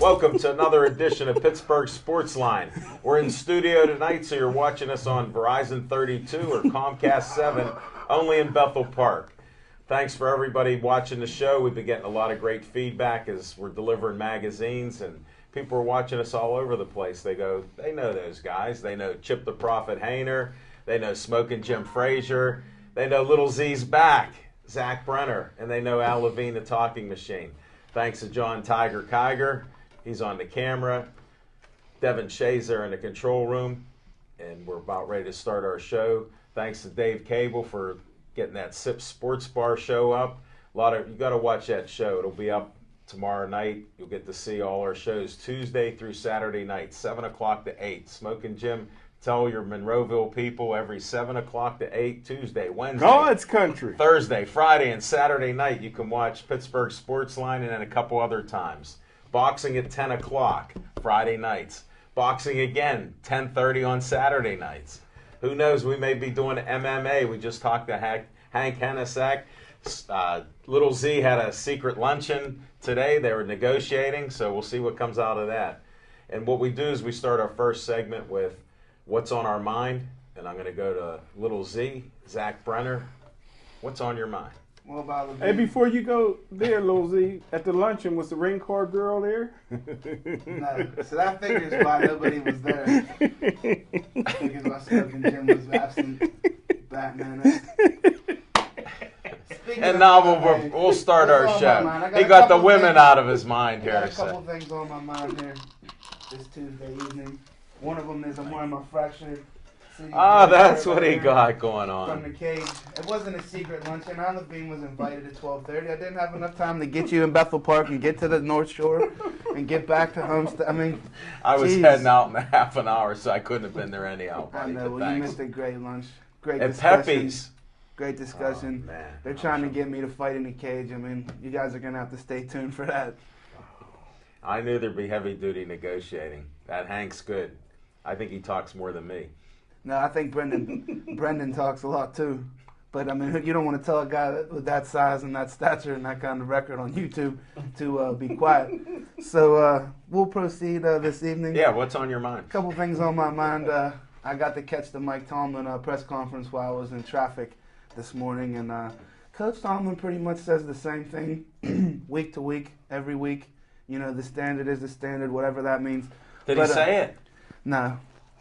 Welcome to another edition of Pittsburgh Sportsline. We're in studio tonight, so you're watching us on Verizon 32 or Comcast 7, only in Bethel Park. Thanks for everybody watching the show. We've been getting a lot of great feedback as we're delivering magazines, and people are watching us all over the place. They know those guys. They know Chip the Prophet Hayner. They know Smoking Jim Frazier. They know Little Z's back, Zach Brenner, and they know Al Levine, the talking machine. Thanks to John Tiger Kiger. He's on the camera. Devin Shays there in the control room. And we're about ready to start our show. Thanks to Dave Cable for getting that Sip Sports Bar show up. You got to watch that show. It'll be up tomorrow night. You'll get to see all our shows Tuesday through Saturday night, 7 o'clock to 8. Smoking Jim, tell your Monroeville people every 7 o'clock to 8, Tuesday, Wednesday. God's country. Thursday, Friday, and Saturday night. You can watch Pittsburgh Sportsline and then a couple other times. Boxing at 10 o'clock Friday nights. Boxing again, 10:30 on Saturday nights. Who knows, we may be doing MMA. We just talked to Hank Hennesack. Little Z had a secret luncheon today. They were negotiating, so we'll see what comes out of that. And what we do is we start our first segment with What's on Our Mind, and I'm going to go to Little Z, Zach Brenner. What's on your mind? What about Hey, before you go there, Lil Z, at the luncheon, was the ring car girl there? No. So that figures why nobody was there. Figures why Smoking Jim was absent. Batman. And now we'll start our show. He got the women out of his mind here. I got a couple things on my mind here this Tuesday evening. One of them is I'm wearing my fractured. That's what he got going on. From the cage. It wasn't a secret luncheon. Al Levine was invited at 12:30. I didn't have enough time to get you in Bethel Park and get to the North Shore and get back to Homestead. I was heading out in a half an hour, so I couldn't have been there anyhow. I know. Well, you missed a great lunch. Great at discussion. Pepe's. Great discussion. Oh, man. They're trying to get me to fight in the cage. You guys are going to have to stay tuned for that. I knew there'd be heavy-duty negotiating. That Hank's good. I think he talks more than me. No, I think Brendan talks a lot too. But you don't want to tell a guy with that size and that stature and that kind of record on YouTube to be quiet. So we'll proceed this evening. Yeah, what's on your mind? A couple things on my mind. I got to catch the Mike Tomlin press conference while I was in traffic this morning, and Coach Tomlin pretty much says the same thing week to week, every week. You know, the standard is the standard, whatever that means. Did he say it? No.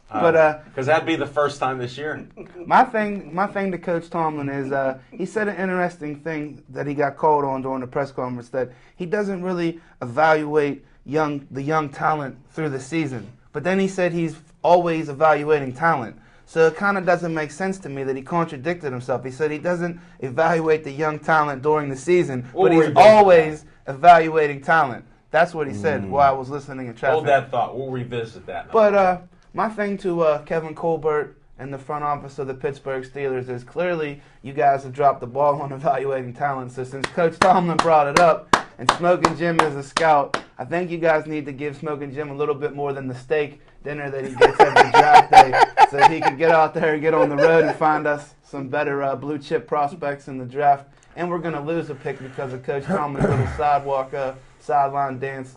Because that'd be the first time this year. My thing to Coach Tomlin is he said an interesting thing that he got called on during the press conference, that he doesn't really evaluate the young talent through the season. But then he said he's always evaluating talent. So it kind of doesn't make sense to me that he contradicted himself. He said he doesn't evaluate the young talent during the season, but he's always evaluating talent. That's what he said while I was listening in traffic. Hold that thought. We'll revisit that. But my thing to Kevin Colbert and the front office of the Pittsburgh Steelers is clearly you guys have dropped the ball on evaluating talent. So since Coach Tomlin brought it up and Smoking Jim is a scout, I think you guys need to give Smoking Jim a little bit more than the steak dinner that he gets every draft day, so he can get out there and get on the road and find us some better blue chip prospects in the draft. And we're going to lose a pick because of Coach Tomlin's little sideline dance.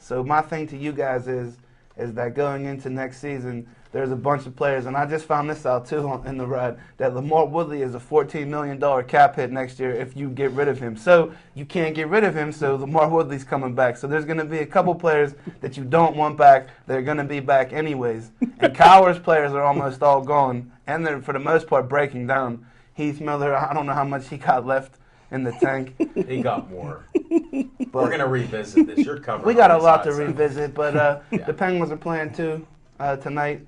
So my thing to you guys is that going into next season, there's a bunch of players, and I just found this out too in the ride, that Lamar Woodley is a $14 million cap hit next year if you get rid of him. So you can't get rid of him, so Lamar Woodley's coming back. So there's going to be a couple players that you don't want back. They're going to be back anyways. And Cowher's players are almost all gone, and they're, for the most part, breaking down. Heath Miller, I don't know how much he got left in the tank. He got more. We're going to revisit this. You're covering. We got a lot to revisit, but the Penguins are playing too tonight,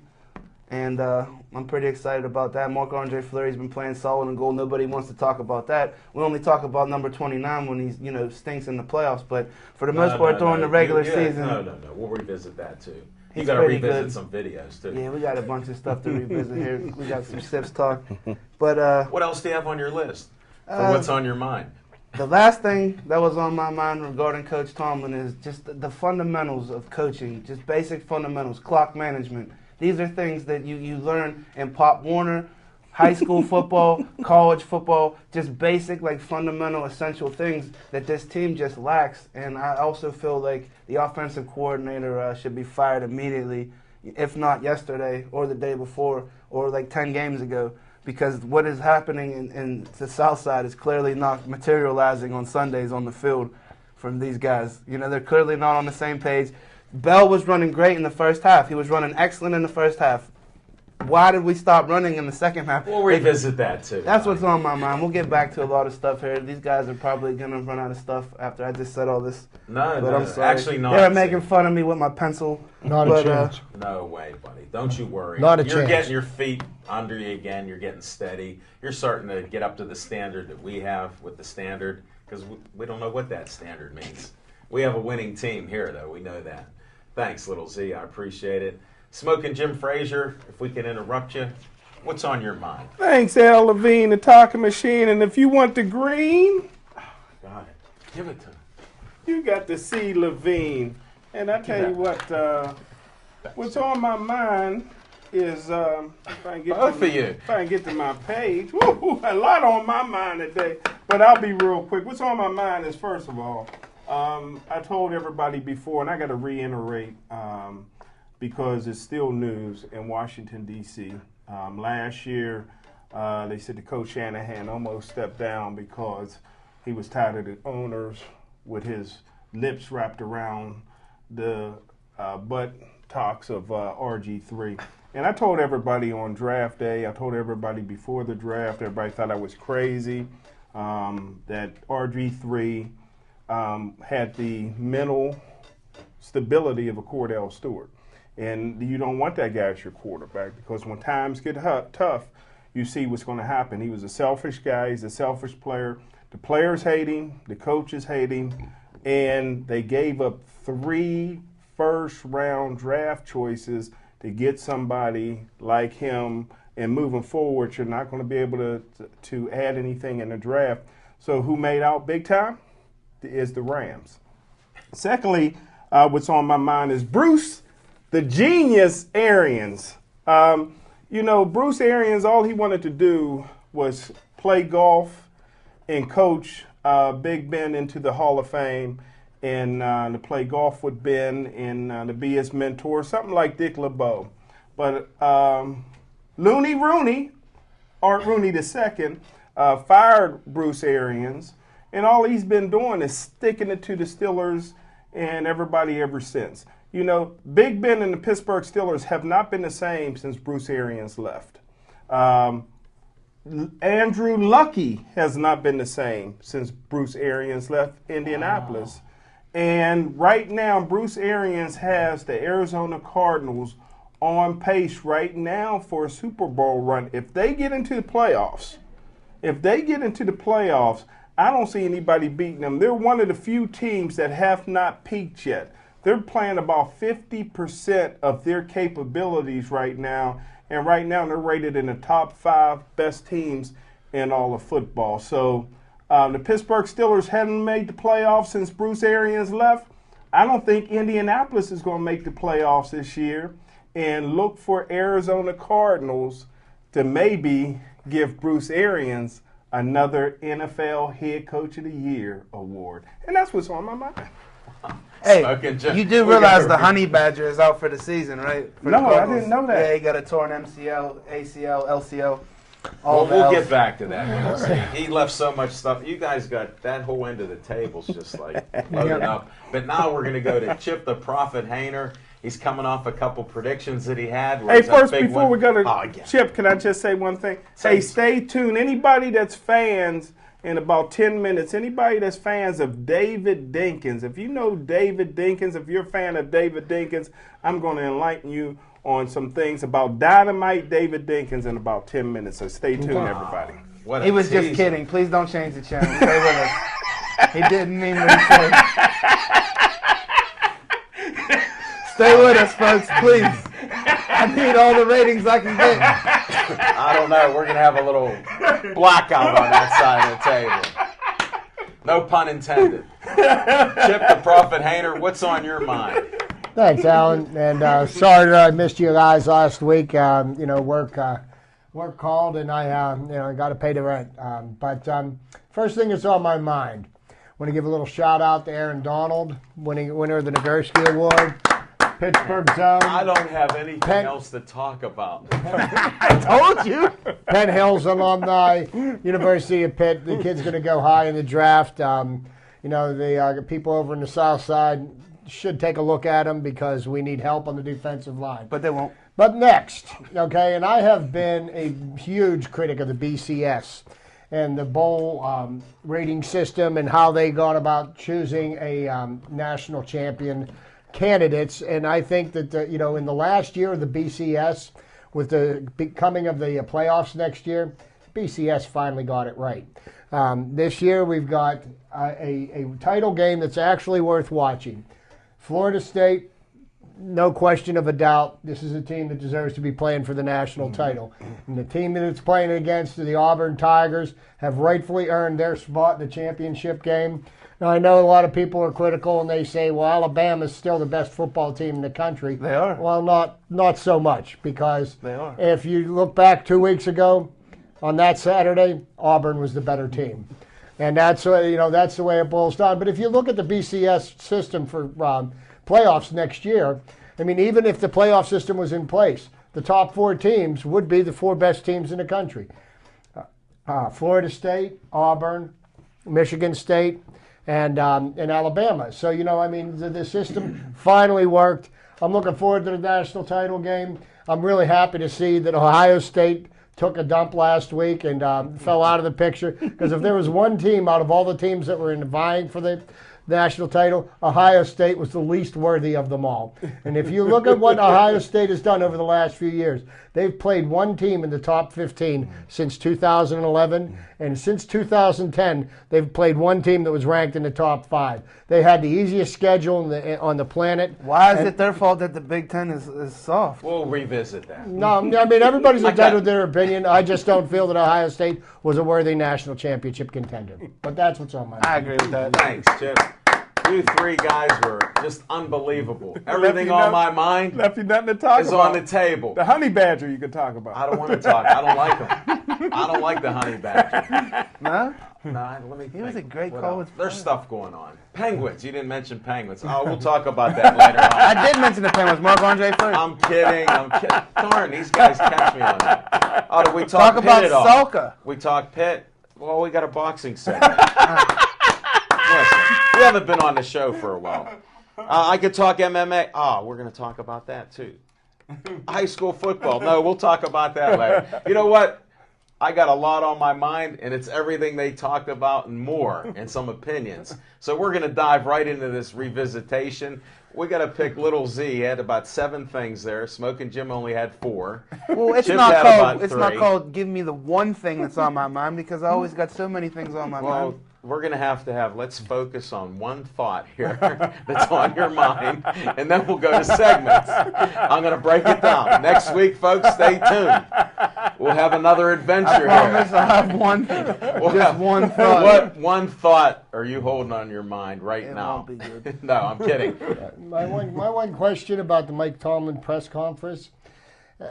and I'm pretty excited about that. Marc-Andre Fleury's been playing solid in goal. Nobody wants to talk about that. We only talk about number 29 when he's stinks in the playoffs, but for the most part during the regular season. No. We'll revisit that too. You got to revisit some videos too. Yeah, we got a bunch of stuff to revisit here. We got some Sips talk. But what else do you have on your list? For what's on your mind? The last thing that was on my mind regarding Coach Tomlin is just the fundamentals of coaching, just basic fundamentals, clock management. These are things that you learn in Pop Warner, high school football, college football, just basic, like fundamental, essential things that this team just lacks. And I also feel like the offensive coordinator should be fired immediately, if not yesterday or the day before or like 10 games ago, because what is happening in the South Side is clearly not materializing on Sundays on the field from these guys. You know, they're clearly not on the same page. Bell was running great in the first half. He was running excellent in the first half. Why did we stop running in the second half? We'll revisit that too. That's what's on my mind. We'll get back to a lot of stuff here. These guys are probably going to run out of stuff after I just said all this. No, but no, I'm sorry. actually not. They were making fun of me with my pencil. Not a chance. No way, buddy. Don't you worry. Not a You're chance. getting your feet under you again. You're getting steady. You're starting to get up to the standard that we have with the standard, because we don't know what that standard means. We have a winning team here, though. We know that. Thanks, Little Z. I appreciate it. Smoking Jim Frazier, if we can interrupt you, what's on your mind? Thanks, Al Levine, the talking machine. And if you want the green, Got it. Give it to him. you got to see Levine. And I tell you what, what's on my mind is if I can get Both to, of you. If I can get to my page. Woo, a lot on my mind today, but I'll be real quick. What's on my mind is, first of all, I told everybody before, and I got to reiterate because it's still news in Washington, D.C. Last year, they said the coach Shanahan almost stepped down because he was tired of the owners with his lips wrapped around the butt talks of RG3. And I told everybody on draft day, I told everybody before the draft, everybody thought I was crazy, that RG3 had the mental stability of a Cordell Stewart. And you don't want that guy as your quarterback, because when times get tough, you see what's going to happen. He was a selfish guy. He's a selfish player. The players hate him. The coaches hate him. And they gave up 3 first-round draft choices to get somebody like him. And moving forward, you're not going to be able to add anything in the draft. So who made out big time is the Rams. Secondly, what's on my mind is Bruce, the genius Arians. Bruce Arians, all he wanted to do was play golf and coach Big Ben into the Hall of Fame, and to play golf with Ben and to be his mentor, something like Dick LeBeau. But Looney Rooney, Art Rooney II, fired Bruce Arians, and all he's been doing is sticking it to the Steelers and everybody ever since. You know, Big Ben and the Pittsburgh Steelers have not been the same since Bruce Arians left. Andrew Lucky has not been the same since Bruce Arians left Indianapolis. Wow. And right now, Bruce Arians has the Arizona Cardinals on pace right now for a Super Bowl run. If they get into the playoffs, I don't see anybody beating them. They're one of the few teams that have not peaked yet. They're playing about 50% of their capabilities right now, and right now they're rated in the top 5 best teams in all of football. So the Pittsburgh Steelers haven't made the playoffs since Bruce Arians left. I don't think Indianapolis is going to make the playoffs this year, and look for Arizona Cardinals to maybe give Bruce Arians another NFL Head Coach of the Year award. And that's what's on my mind. Hey, you do realize the Honey Badger is out for the season, right? No, I didn't know that. Yeah, he got a torn MCL, ACL, LCL. We'll get back to that. He left so much stuff. You guys got that whole end of the table's just like loaded up. But now we're going to go to Chip the Prophet Hayner. He's coming off a couple predictions that he had. Hey, first, before we go to Chip, can I just say one thing? Hey, stay tuned. Anybody that's fans, in about 10 minutes, anybody that's fans of David Dinkins, if you know David Dinkins, if you're a fan of David Dinkins, I'm going to enlighten you on some things about Dynamite David Dinkins in about 10 minutes. So stay tuned, everybody. He was just kidding. Please don't change the channel. Stay with us. He didn't mean what he said. Stay with us, folks, please. I need all the ratings I can get. I don't know. We're going to have a little blackout on that side of the table. No pun intended. Chip the Prophet Hayner, what's on your mind? Thanks, Alan. And sorry that I missed you guys last week. Work work called, and I got to pay the rent. But first thing that's on my mind, I want to give a little shout out to Aaron Donald, winner of the Nagurski Award, Pittsburgh Zone. I don't have anything else to talk about. I told you. Penn Hills alumni, University of Pitt. The kid's going to go high in the draft. The people over in the South Side should take a look at him because we need help on the defensive line. But they won't. But next, okay, and I have been a huge critic of the BCS and the bowl rating system and how they gone about choosing a national champion candidates. And I think that, in the last year of the BCS, with the coming of the playoffs next year, BCS finally got it right. This year we've got a title game that's actually worth watching. Florida State, no question of a doubt, this is a team that deserves to be playing for the national title. And the team that it's playing against, the Auburn Tigers, have rightfully earned their spot in the championship game. Now, I know a lot of people are critical and they say, well, Alabama's still the best football team in the country. They are. Well, not so much, because They are. if you look back 2 weeks ago, on that Saturday, Auburn was the better team. And that's the way it boils down. But if you look at the BCS system for playoffs next year, I mean, even if the playoff system was in place, the top 4 teams would be the 4 best teams in the country. Florida State, Auburn, Michigan State, and Alabama. So, the system finally worked. I'm looking forward to the national title game. I'm really happy to see that Ohio State took a dump last week and fell out of the picture. Because if there was one team out of all the teams that were vying for the national title, Ohio State was the least worthy of them all. And if you look at what Ohio State has done over the last few years, they've played one team in the top 15 since 2011, and since 2010, they've played one team that was ranked in the top 5. They had the easiest schedule on the planet. Why is it their fault that the Big Ten is soft? We'll revisit that. No, I mean, everybody's entitled to their opinion. I just don't feel that Ohio State was a worthy national championship contender. But that's what's on my mind. I agree with that. Thanks, Chip. You 3 guys were just unbelievable. Everything on my mind Left you nothing to talk is about. on the table. The honey badger you could talk about. I don't want to talk. I don't like them. I don't like the honey badger. No? No, let me He was think. a great What college else? There's player. stuff going on. Penguins. You didn't mention penguins. Oh, we'll talk about that later on. I did mention the Penguins. Marc-Andre Fleury. I'm kidding. Darn, these guys catch me on that. Oh, did we Talk Pitt about at all? Salka. We talk Pitt. Well, we got a boxing segment. Listen, we haven't been on the show for a while. I could talk MMA. Oh, we're going to talk about that too. High school football. No, we'll talk about that later. You know what? I got a lot on my mind, and it's everything they talked about and more, and some opinions. So we're going to dive right into this revisitation. We got to pick Little Z. He had about 7 things there. Smoking Jim only had 4. Well, it's Chip not had called. about It's 3. not called. Give me the one thing that's on my mind, because I always got so many things on my Well, mind. we're going to have, let's focus on one thought here that's on your mind, and then we'll go to segments. I'm going to break it down. Next week, folks, stay tuned. We'll have another adventure I promise here. I have one. Just one thought. What one thought are you holding on your mind right It now? won't be good. No, I'm kidding. My one question about the Mike Tomlin press conference,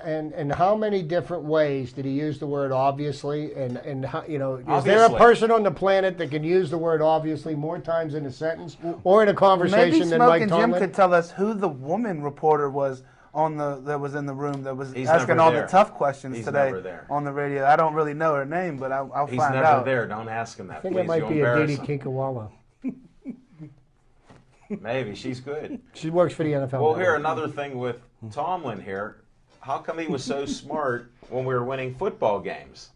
and how many different ways did he use the word obviously, and how, is there a Obviously. person on the planet that can use the word obviously more times in a sentence or in a Maybe conversation than Mike Smoking Tomlin? Jim could tell us who the woman reporter was that was in the room that was He's asking never all there. the tough questions He's today never there. on the radio. I don't really know her name, but I'll He's find never out. there. Don't ask him that, I think please. it might You'll be a embarrass Didi him. Kinkawala. Maybe. She's good. She works for the NFL. Well, here, another thing with Tomlin here. How come he was so smart when we were winning football games?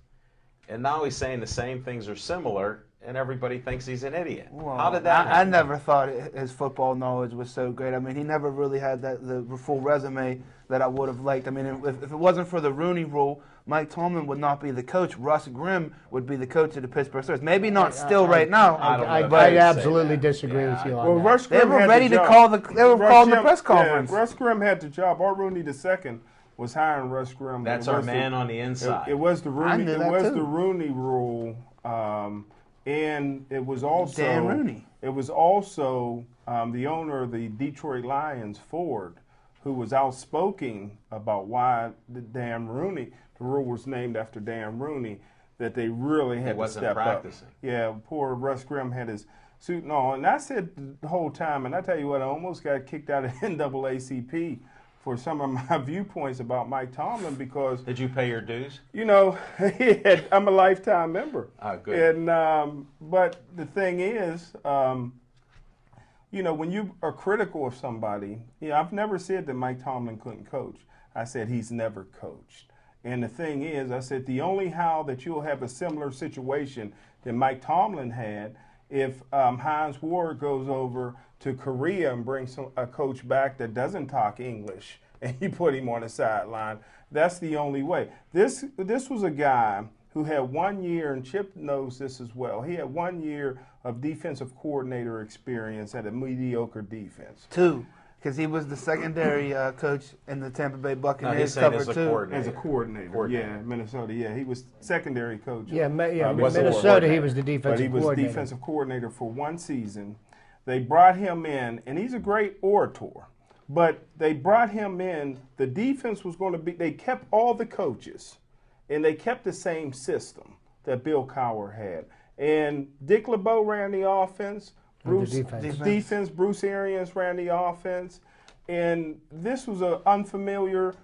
And now he's saying the same things are similar, and everybody thinks he's an idiot. Well, How did that I happen? never thought his football knowledge was so great. I mean, he never really had the full resume that I would have liked. I mean, if it wasn't for the Rooney Rule, Mike Tomlin would not be the coach. Russ Grimm would be the coach of the Pittsburgh Steelers. Maybe not still right now. I don't know if I I'd say absolutely that. disagree Yeah, with you on Well, that. Russ They Grimm were had ready the to job. call the. They were calling the Grimm- press conference. Yeah, Russ Grimm had the job. Art Rooney II was hiring Russ Grimm. That's our man on the inside. It was the Rooney. knew It that was too. the Rooney Rule, and it was also Dan Rooney. It was also the owner of the Detroit Lions, Ford, who was outspoken about why the damn Rooney. the rule was named after Dan Rooney, that they really had to step practicing. up. Yeah, poor Russ Grimm had his suit and all. And I said the whole time, and I tell you what, I almost got kicked out of NAACP for some of my viewpoints about Mike Tomlin because... Did you pay your dues? You know, I'm a lifetime member. Oh, good. And, but the thing is, you know, when you are critical of somebody, I've never said that Mike Tomlin couldn't coach. I said he's never coached. And the thing is, I said the only how that you'll have a similar situation that Mike Tomlin had if Hines Ward goes over to Korea and brings a coach back that doesn't talk English and you put him on the sideline. That's the only way. This was a guy who had 1 year, and Chip knows this as well. He had 1 year of defensive coordinator experience at a mediocre defense. 2, because he was the secondary coach in the Tampa Bay Buccaneers. No, As a coordinator. Yeah, Minnesota. Yeah, he was secondary coach. Yeah, Minnesota. He was the defensive coordinator. But he was defensive coordinator for 1 season. They brought him in, and he's a great orator. But they brought him in. The defense was going to be. They kept all the coaches, and they kept the same system that Bill Cowher had. And Dick LeBeau ran the offense. Bruce Arians ran the offense, and this was an unfamiliar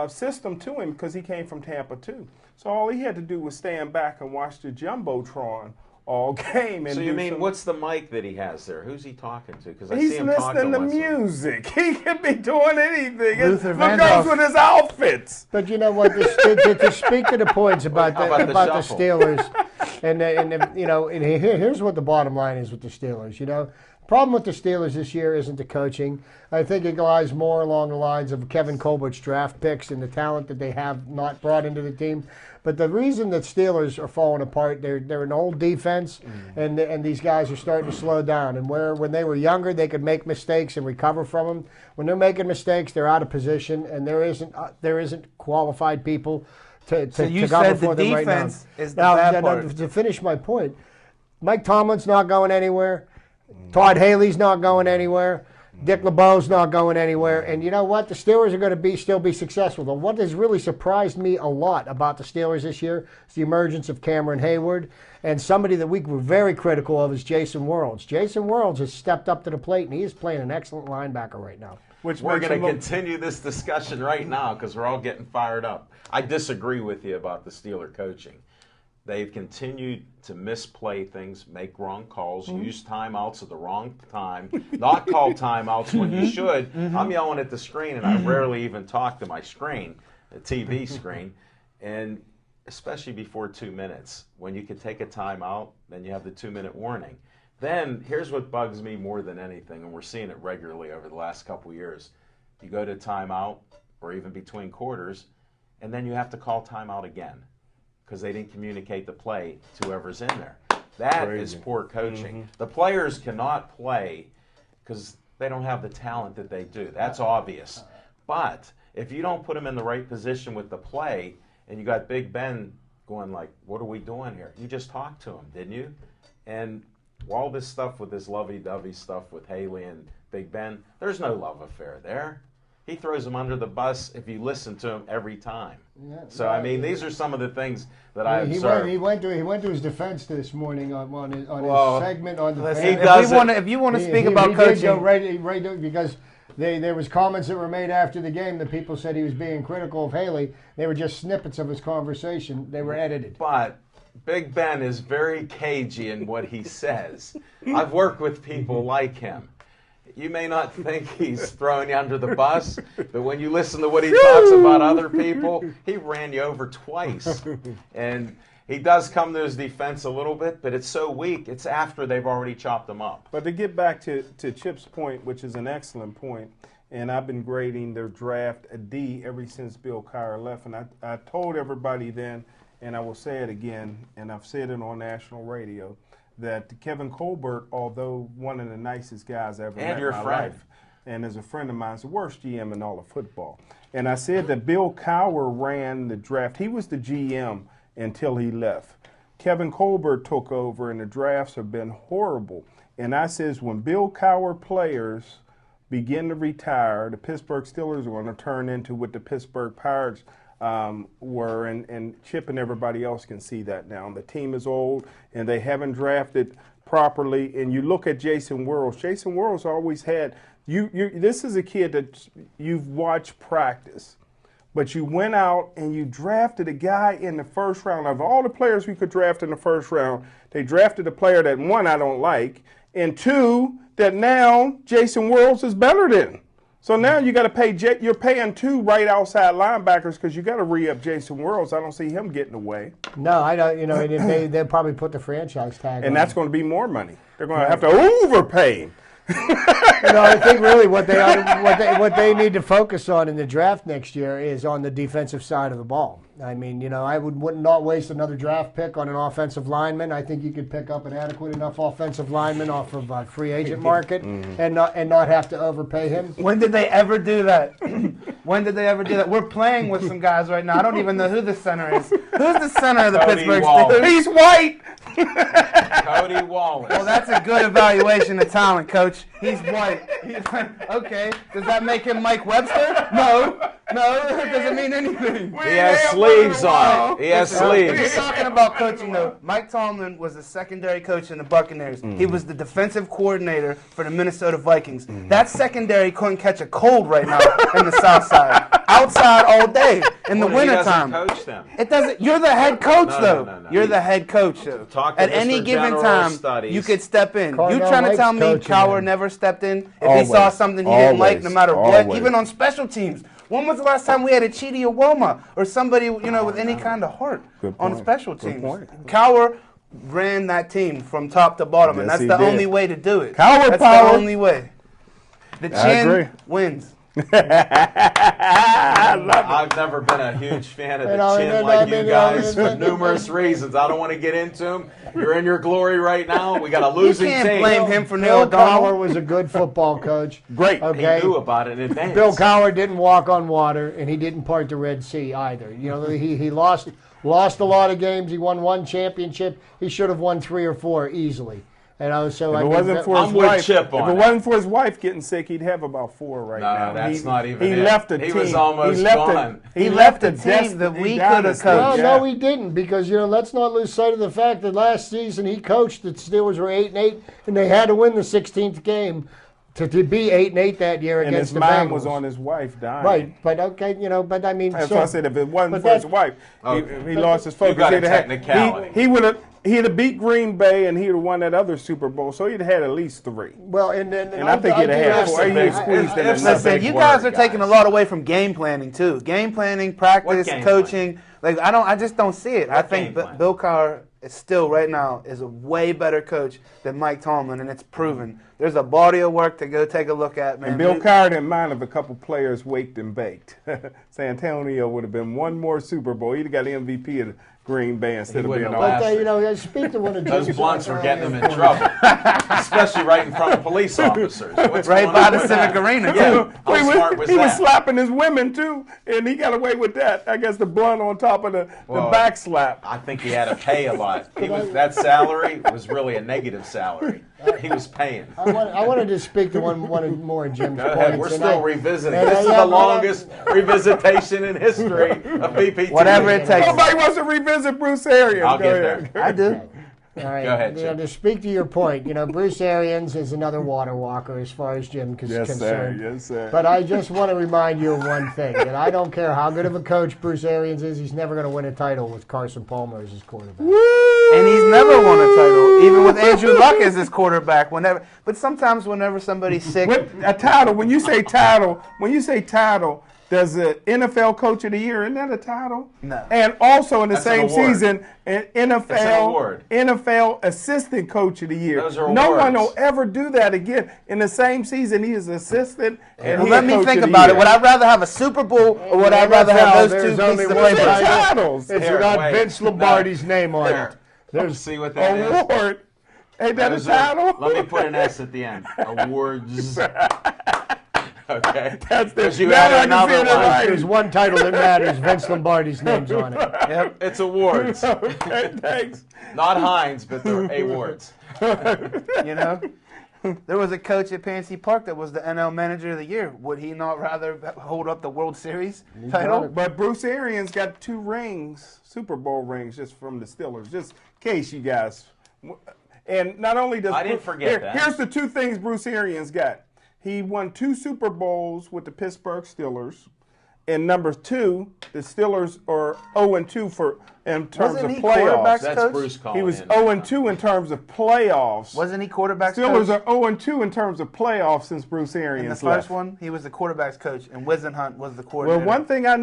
system to him because he came from Tampa too. So all he had to do was stand back and watch the jumbotron all game. And so you mean what's the mic that he has there? Who's he talking to? Because he's listening to music. He could be doing anything. It Vandross. goes with his outfits. But you know what? To speak to the points about the Steelers. And you know, and here's what the bottom line is with the Steelers. You know, the problem with the Steelers this year isn't the coaching. I think it lies more along the lines of Kevin Colbert's draft picks and the talent that they have not brought into the team. But the reason that Steelers are falling apart, they're an old defense, and these guys are starting to slow down. And when they were younger, they could make mistakes and recover from them. When they're making mistakes, they're out of position, and there isn't qualified people to cover for them right now. Is the bad part. To finish my point, Mike Tomlin's not going anywhere. Todd Haley's not going anywhere. Dick LeBeau's not going anywhere. And you know what? The Steelers are going to still be successful. And what has really surprised me a lot about the Steelers this year is the emergence of Cameron Hayward. And somebody that we were very critical of is Jason Worlds. Jason Worlds has stepped up to the plate, and he is playing an excellent linebacker right now. We're going to continue this discussion right now because we're all getting fired up. I disagree with you about the Steeler coaching. They've continued to misplay things, make wrong calls, use timeouts at the wrong time, not call timeouts when you should. I'm yelling at the screen, and I rarely even talk to my screen, the TV screen, and especially before 2 minutes. When you can take a timeout, then you have the 2-minute warning. Then here's what bugs me more than anything, and we're seeing it regularly over the last couple years. You go to timeout or even between quarters, and then you have to call timeout again because they didn't communicate the play to whoever's in there. That is poor coaching. The players cannot play because they don't have the talent that they do. That's obvious. But if you don't put them in the right position with the play, and you got Big Ben going like, what are we doing here? You just talked to him, didn't you? And all this stuff with this lovey-dovey stuff with Haley and Big Ben, there's no love affair there. He throws them under the bus if you listen to him every time. Yeah, so, I mean, these are some of the things that I observed. He went to his defense this morning on his segment on the If you want to speak about coaching. Right, because there was comments that were made after the game that people said he was being critical of Haley. They were just snippets of his conversation. They were edited. But Big Ben is very cagey in what he says. I've worked with people like him. You may not think he's throwing you under the bus, but when you listen to what he talks about other people, he ran you over twice. And he does come to his defense a little bit, but it's so weak, it's after they've already chopped him up. But to get back to Chip's point, which is an excellent point, and I've been grading their draft a D ever since Bill Cowher left. And I told everybody then, and I will say it again, and I've said it on national radio, that Kevin Colbert, although one of the nicest guys I ever met in my life, and as a friend of mine, is the worst GM in all of football. And I said that Bill Cowher ran the draft. He was the GM until he left. Kevin Colbert took over, and the drafts have been horrible. And I says when Bill Cowher players begin to retire, the Pittsburgh Steelers are going to turn into what the Pittsburgh Pirates were, and Chip and everybody else can see that now. The team is old, and they haven't drafted properly. And you look at Jason Worrells. Jason Worrells always had this is a kid that you've watched practice, but you went out and you drafted a guy in the first round. Of all the players we could draft in the first round, they drafted a player that, one, I don't like, and two, that now Jason Worrells is better than. So now you got to pay. You're paying 2 right outside linebackers because you got to re-up Jason Worrells. I don't see him getting away. No, I don't. You know, they'll probably put the franchise tag. And that's going to be more money. They're going to have to overpay him. I think really what they need to focus on in the draft next year is on the defensive side of the ball. I mean, I would not waste another draft pick on an offensive lineman. I think you could pick up an adequate enough offensive lineman off of a free agent market and not have to overpay him. When did they ever do that? When did they ever do that? We're playing with some guys right now. I don't even know who the center is. Who's the center of the Cody Pittsburgh Wallace. Steelers? He's white. Cody Wallace. Well, that's a good evaluation of talent, Coach. He's white. Okay. Does that make him Mike Webster? No. It doesn't mean anything. He has sleeves on. He has sleeves. You're talking about coaching, though. Mike Tomlin was the secondary coach in the Buccaneers. He was the defensive coordinator for the Minnesota Vikings. That secondary couldn't catch a cold right now in the South Side. Outside all day in the wintertime. He doesn't coach them. It doesn't. You're the head coach, though. No. You're the head coach. Talk to At Mr. any given General time, Studies. you could step in. Cardinal You trying to likes tell me coaching Cowher him. never stepped in if Always. he saw something he didn't like, no Always. matter what, Always. even on special teams? When was the last time we had a Chidi Iwoma or somebody, with any kind of heart Good on point. special Good teams? point. Cowher ran that team from top to bottom, and Yes, that's he the did. only way to do it. Cowher That's power. the only way. The agree. chin wins. I've never been a huge fan of the chin like you guys for numerous reasons. I don't want to get into them. You're in your glory right now. We got a losing You can't team. blame him for Bill Neil O'Donnell. Cowher was a good football coach. Great. Okay. He knew about it in advance. Bill Cowher didn't walk on water, and he didn't part the Red Sea either. He lost a lot of games. He won 1 championship. He should have won 3 or 4 easily. And so If it wasn't for his I'm with wife, Chip on if it it. wasn't for his wife getting sick, he'd have about 4 right No, now. that's not even He it. left the He team. was almost he left gone. He left left a team that we could have coached. No, he didn't, because let's not lose sight of the fact that last season he coached. The Steelers were 8-8, and they had to win the 16th game to be 8-8 that year And his against the mind Bengals. was on his wife dying. Right, but okay, but I mean, That's so, why I said if it wasn't but for his that- wife, he lost his focus. got a He'd have had- technicality. He'd have beat Green Bay and he'd have won that other Super Bowl. So he'd have had at least 3. well, and I think he'd have had 4. He big- squeezed in it's- another. it's a Listen, big you guys word, are taking a guys. lot away from game planning too. Game planning, practice, game coaching. I just don't see it. I think game plan? Bill Cowher is still right now is a way better coach than Mike Tomlin, and it's proven. There's a body of work to go take a look at, man. And Bill Cowher didn't mind if a couple players waked and baked. Santonio would have been 1 more Super Bowl. He'd have got MVP of Green Bay instead of wouldn't being have all. lasted. speak to one of Those Jim's blunts were getting them in trouble, especially right in front of police officers. What's right going by on the with Civic that? Arena Yeah. too. How smart was he was that? slapping his women too, and he got away with that. I guess the blunt on top of the back slap. I think he had to pay a lot. That salary was really a negative salary. He was paying. I wanted to speak to one more of Jim's Go ahead. points. We're and still I- revisiting. and This is I- the longest revisitation in history of BPT. Whatever it takes. Nobody wants to revisit Bruce Arians. I'll Go get ahead. there. I do. All right. Go ahead, Jim. To speak to your point, Bruce Arians is another water walker as far as Jim is Yes, sir. concerned. Yes, sir. But I just want to remind you of one thing, that I don't care how good of a coach Bruce Arians is, he's never going to win a title with Carson Palmer as his quarterback. And he's never won a title, even with Andrew Luck as his quarterback. But sometimes whenever somebody's sick, A title. When you say title, there's an NFL Coach of the Year. Isn't that a title? No. And also in the That's an same award. season, an award. NFL Assistant Coach of the Year. Those are No one awards. will ever do that again. In the same season, he is assistant. And well, he's let me Coach think of the about it. Year. Would I rather have a Super Bowl or would I rather have those two There's only pieces of one paper? title. title. Titles. It's Here, got wait. Vince Lombardi's name on There. it. There's See what that is? Award. Ain't that a Those title? are- Let me put an S at the end. Awards. Okay. That's the- 'Cause you now I added can see another it one. right. There's one title that matters. Vince Lombardi's name's on it. Yep. It's awards. Okay, thanks. Not Heinz, but they're awards. You know? There was a coach at Pansy Park that was the NL Manager of the Year. Would he not rather hold up the World Series title? But Bruce Arians got 2 rings, Super Bowl rings, just from the Steelers. Just in case you guys. And not only does I didn't forget that. Here's the 2 things Bruce Arians got. He won 2 Super Bowls with the Pittsburgh Steelers. And number 2, the Steelers are 0-2 in terms Wasn't of he playoffs. quarterbacks That's coach? Bruce calling He was in. 0-2 in terms of playoffs. Wasn't he quarterbacks Steelers coach? are 0-2 in terms of playoffs since Bruce Arians In the first left. one, he was the quarterbacks coach, and Wisenhunt was the Well, coordinator. one thing I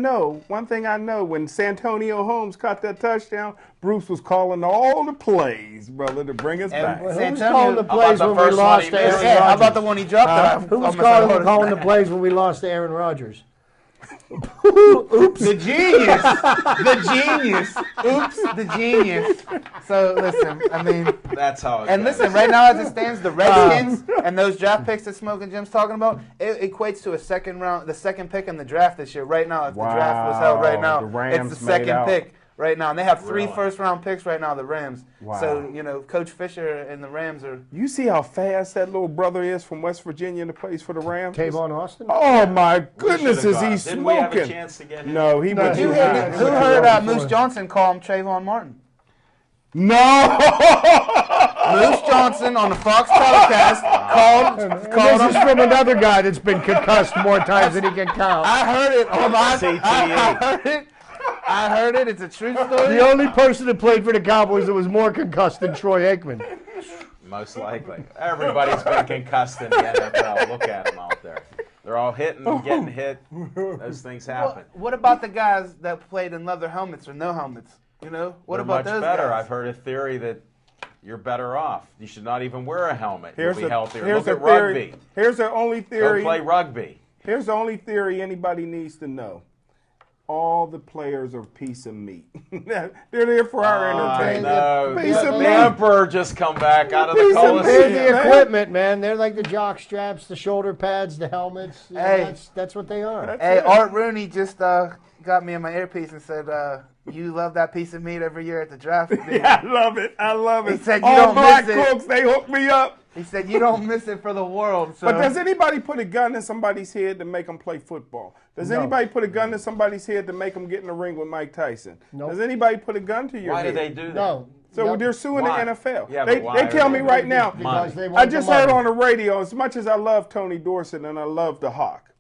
know, when Santonio Holmes caught that touchdown, Bruce was calling all the plays, brother, to bring us back. And Who was calling the How plays about when the we first one lost he to Aaron missed? Yeah, how Rodgers? about the one he dropped? Who was calling the plays when we lost to Aaron Rodgers? Oops. The genius. The genius. Oops, the genius. So, listen, I mean, That's how it and goes. listen, right now as it stands, the Redskins and those draft picks that Smoking Jim's talking about, it equates to the second pick in the draft this year. Right now, if the draft was held right now, the Rams it's the made second out. pick right now. And they have 3 Really? first-round picks right now, the Rams. Wow. So, Coach Fisher and the Rams are... You see how fast that little brother is from West Virginia that plays for the Rams? Tavon Austin? Oh, my goodness, Should've is gone. he Didn't we have a smoking? chance to get him? No, he went he too was- high. Who heard Moose Johnson call him Trayvon Martin? No! Moose Johnson on the Fox telecast called This is him. from another guy that's been concussed more times than he can count. I heard it on my CTE. I heard it. I heard it. It's a true story. The only person that played for the Cowboys that was more concussed than Troy Aikman. Most likely. Everybody's been concussed in the NFL. Look at them out there. They're all hitting, getting hit. Those things happen. What about the guys that played in leather helmets or no helmets? What They're about much those better. guys? I've heard a theory that you're better off. You should not even wear a helmet. Here's You'll be healthier. here's Look a at theory. rugby. Here's the only Go theory. play rugby. Here's the only theory anybody needs to know. All the players are a piece of meat. They're there for our I entertainment. know. Piece of The meat. emperor just come back out of the Piece of meat. They're Colosseum. the man. equipment, man. They're like the jock straps, the shoulder pads, the helmets. You know, Hey. that's what they are. Hey, it. Art Rooney just got me in my earpiece and said, "You love that piece of meat every year at the draft." Yeah, I love it. I love it. He said you All don't black miss it. cooks, they hook me up. He said, "You don't miss it for the world." So. But does anybody put a gun in somebody's head to make them play football? Does No. anybody put a gun in somebody's head to make them get in the ring with Mike Tyson? Nope. Does anybody put a gun to your Why head? do they do that? No. So no. they're suing Why? the NFL. Yeah, they but why tell are me they- right now. Because they I want just the heard money. on the radio, as much as I love Tony Dorsett and I love the Hawk,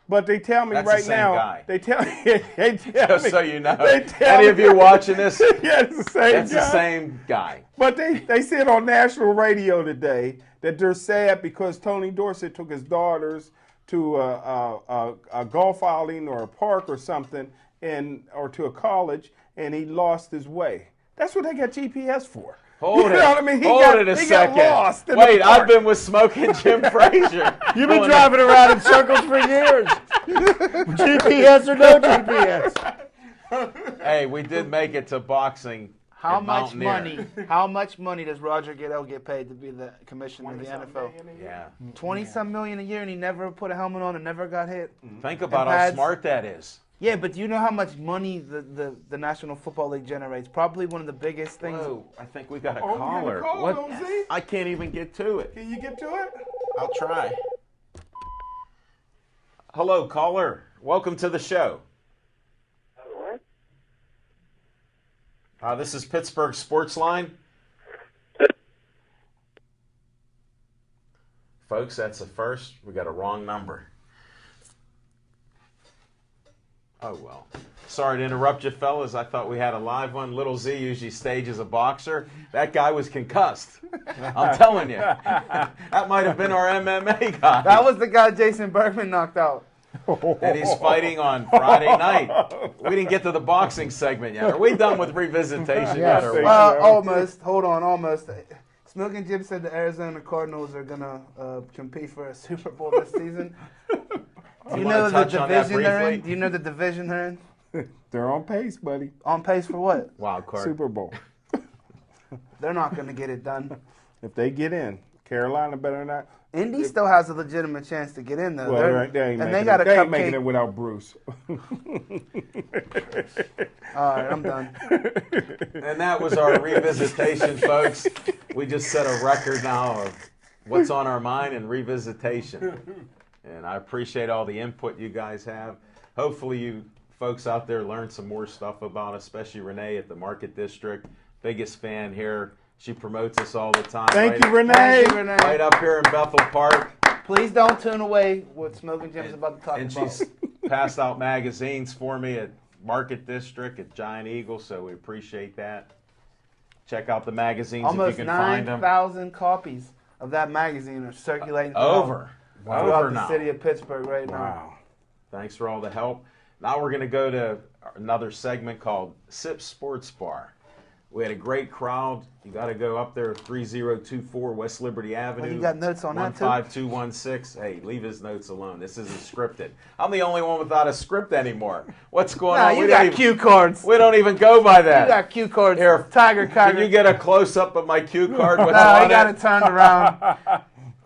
but they tell me That's the right same now. guy. They tell Just me. so you know. They tell Any me- of you watching this, Yeah, it's the same that's guy. the same guy. But they said on national radio today that they're sad because Tony Dorsett took his daughters to a golf outing or a park or something, or to a college, and he lost his way. That's what they got GPS for. Hold You it. know what I mean? He Hold got- it a he got second. lost in the Wait, I've park. been with Smoking Jim Frazier. You've been driving around in circles for years. GPS or no GPS. Hey, we did make it to boxing. How at much Mountaineer. money? How much money does Roger Goodell get paid to be the commissioner of the NFL? Yeah. 20-some million a year, and he never put a helmet on and never got hit. Think about how pads. smart that is. Yeah, but do you know how much money the National Football League generates? Probably one of the biggest things. Whoa, I think we got a Oh, caller. you got a call, What? OZ? I can't even get to it. Can you get to it? I'll try. Hello, caller. Welcome to the show. This is Pittsburgh Sportsline. Folks, that's a first. We got a wrong number. Oh, well. Sorry to interrupt you, fellas. I thought we had a live one. Little Z usually stages a boxer. That guy was concussed. I'm telling you. That might have been our MMA guy. That was the guy Jason Bergman knocked out. And he's fighting on Friday night. We didn't get to the boxing segment yet. Are we done with revisitation yet? Or what? Almost. Hold on, almost. Smoking Jim said the Arizona Cardinals are going to compete for a Super Bowl this season. Do you wanna know the touch on that division they're in? briefly? Do you know the division they're in? They're on pace, buddy. On pace for what? Wild card. Super Bowl. They're not going to get it done. If they get in, Carolina better not. Indy still has a legitimate chance to get in, though. Well, they ain't and making they got it. a They ain't making cupcake. it without Bruce. All right, I'm done. And that was our revisitation, folks. We just set a record now of what's on our mind and revisitation. And I appreciate all the input you guys have. Hopefully you folks out there learn some more stuff about us, especially Renee at the Market District. Biggest fan here. She promotes us all the time. Thank you, Renee. Thank you, Renee. Right up here in Bethel Park. Please don't tune away what Smoking Jim's about to talk And about. she's passed out magazines for me at Market District, at Giant Eagle, so we appreciate that. Check out the magazines Almost if you can find them. 9,000 copies of that magazine are circulating Over throughout the now. city of Pittsburgh right now. Wow. Thanks for all the help. Now we're going to go to another segment called Sip Sports Bar. We had a great crowd. You got to go up there, 3024 West Liberty Avenue. Well, you got notes on that, too? 15216. Hey, leave his notes alone. This isn't scripted. I'm the only one without a script anymore. What's going Nah, on? you got cue cards. We don't even go by that. You got cue cards. Here, Tiger. Can you get a close-up of my cue card? No, without I got it turned around.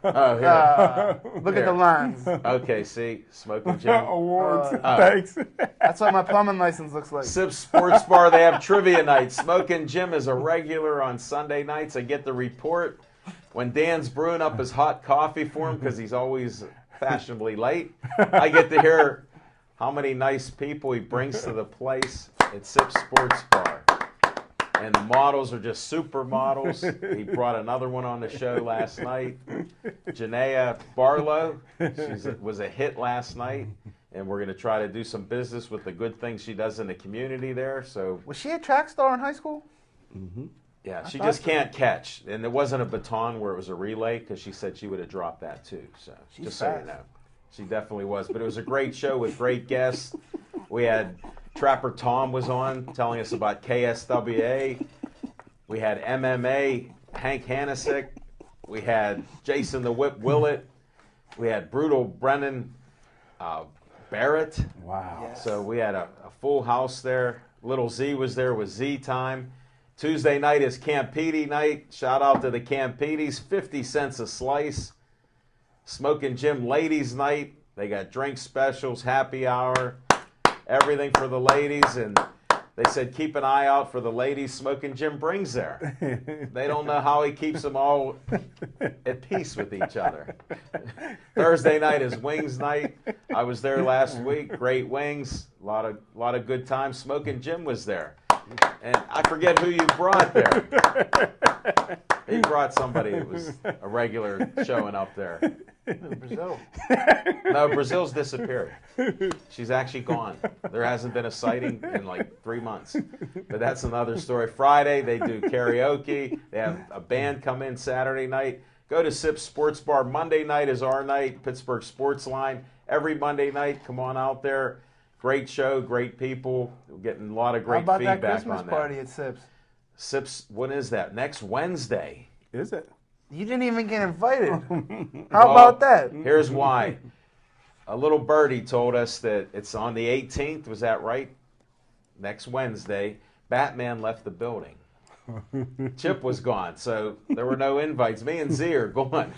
Oh, here. Look at the lines. Okay, see? Smoking Jim. Awards. Thanks. That's what my plumbing license looks like. Sip Sports Bar, they have trivia night. Smoking Jim is a regular on Sunday nights. I get the report when Dan's brewing up his hot coffee for him because he's always fashionably late. I get to hear how many nice people he brings to the place at Sip Sports Bar. And the models are just supermodels. He brought another one on the show last night. Janaea Barlow, she was a hit last night. And we're going to try to do some business with the good things she does in the community there. So Was she a track star in high school? yeah, she just can't catch. And it wasn't a baton where it was a relay because she said she would have dropped that too. So just so you fast. know. She definitely was. But it was a great show with great guests. We had Trapper Tom was on telling us about KSWA. We had MMA, Hank Hanasick. We had Jason the Whip Willett. We had Brutal Brennan Barrett. Wow. Yes. So we had a full house there. Little Z was there with Z Time. Tuesday night is Campedi night. Shout out to the Campedis. 50 cents a slice. Smoking Jim Ladies Night. They got drink specials, happy hour, everything for the ladies. And they said keep an eye out for the ladies Smoking Jim brings there. They don't know how he keeps them all at peace with each other. Thursday night is Wings Night. I was there last week. Great wings. A lot of good times. Smoking Jim was there. And I forget who you brought there. He brought somebody that was a regular showing up there. Brazil. No, Brazil's disappeared. She's actually gone. There hasn't been a sighting in like 3 months. But that's another story. Friday, they do karaoke. They have a band come in Saturday night. Go to Sip Sports Bar. Monday night is our night, Pittsburgh Sportsline. Every Monday night, come on out there. Great show, great people. We're getting a lot of great How about feedback that Christmas on that. party at Sips? Sips, when is that? Next Wednesday. Is it? You didn't even get invited. How about that? Here's why. A little birdie told us that it's on the 18th. Was that right? Next Wednesday. Batman left the building. Chip was gone, so there were no invites. Me and Z are gone.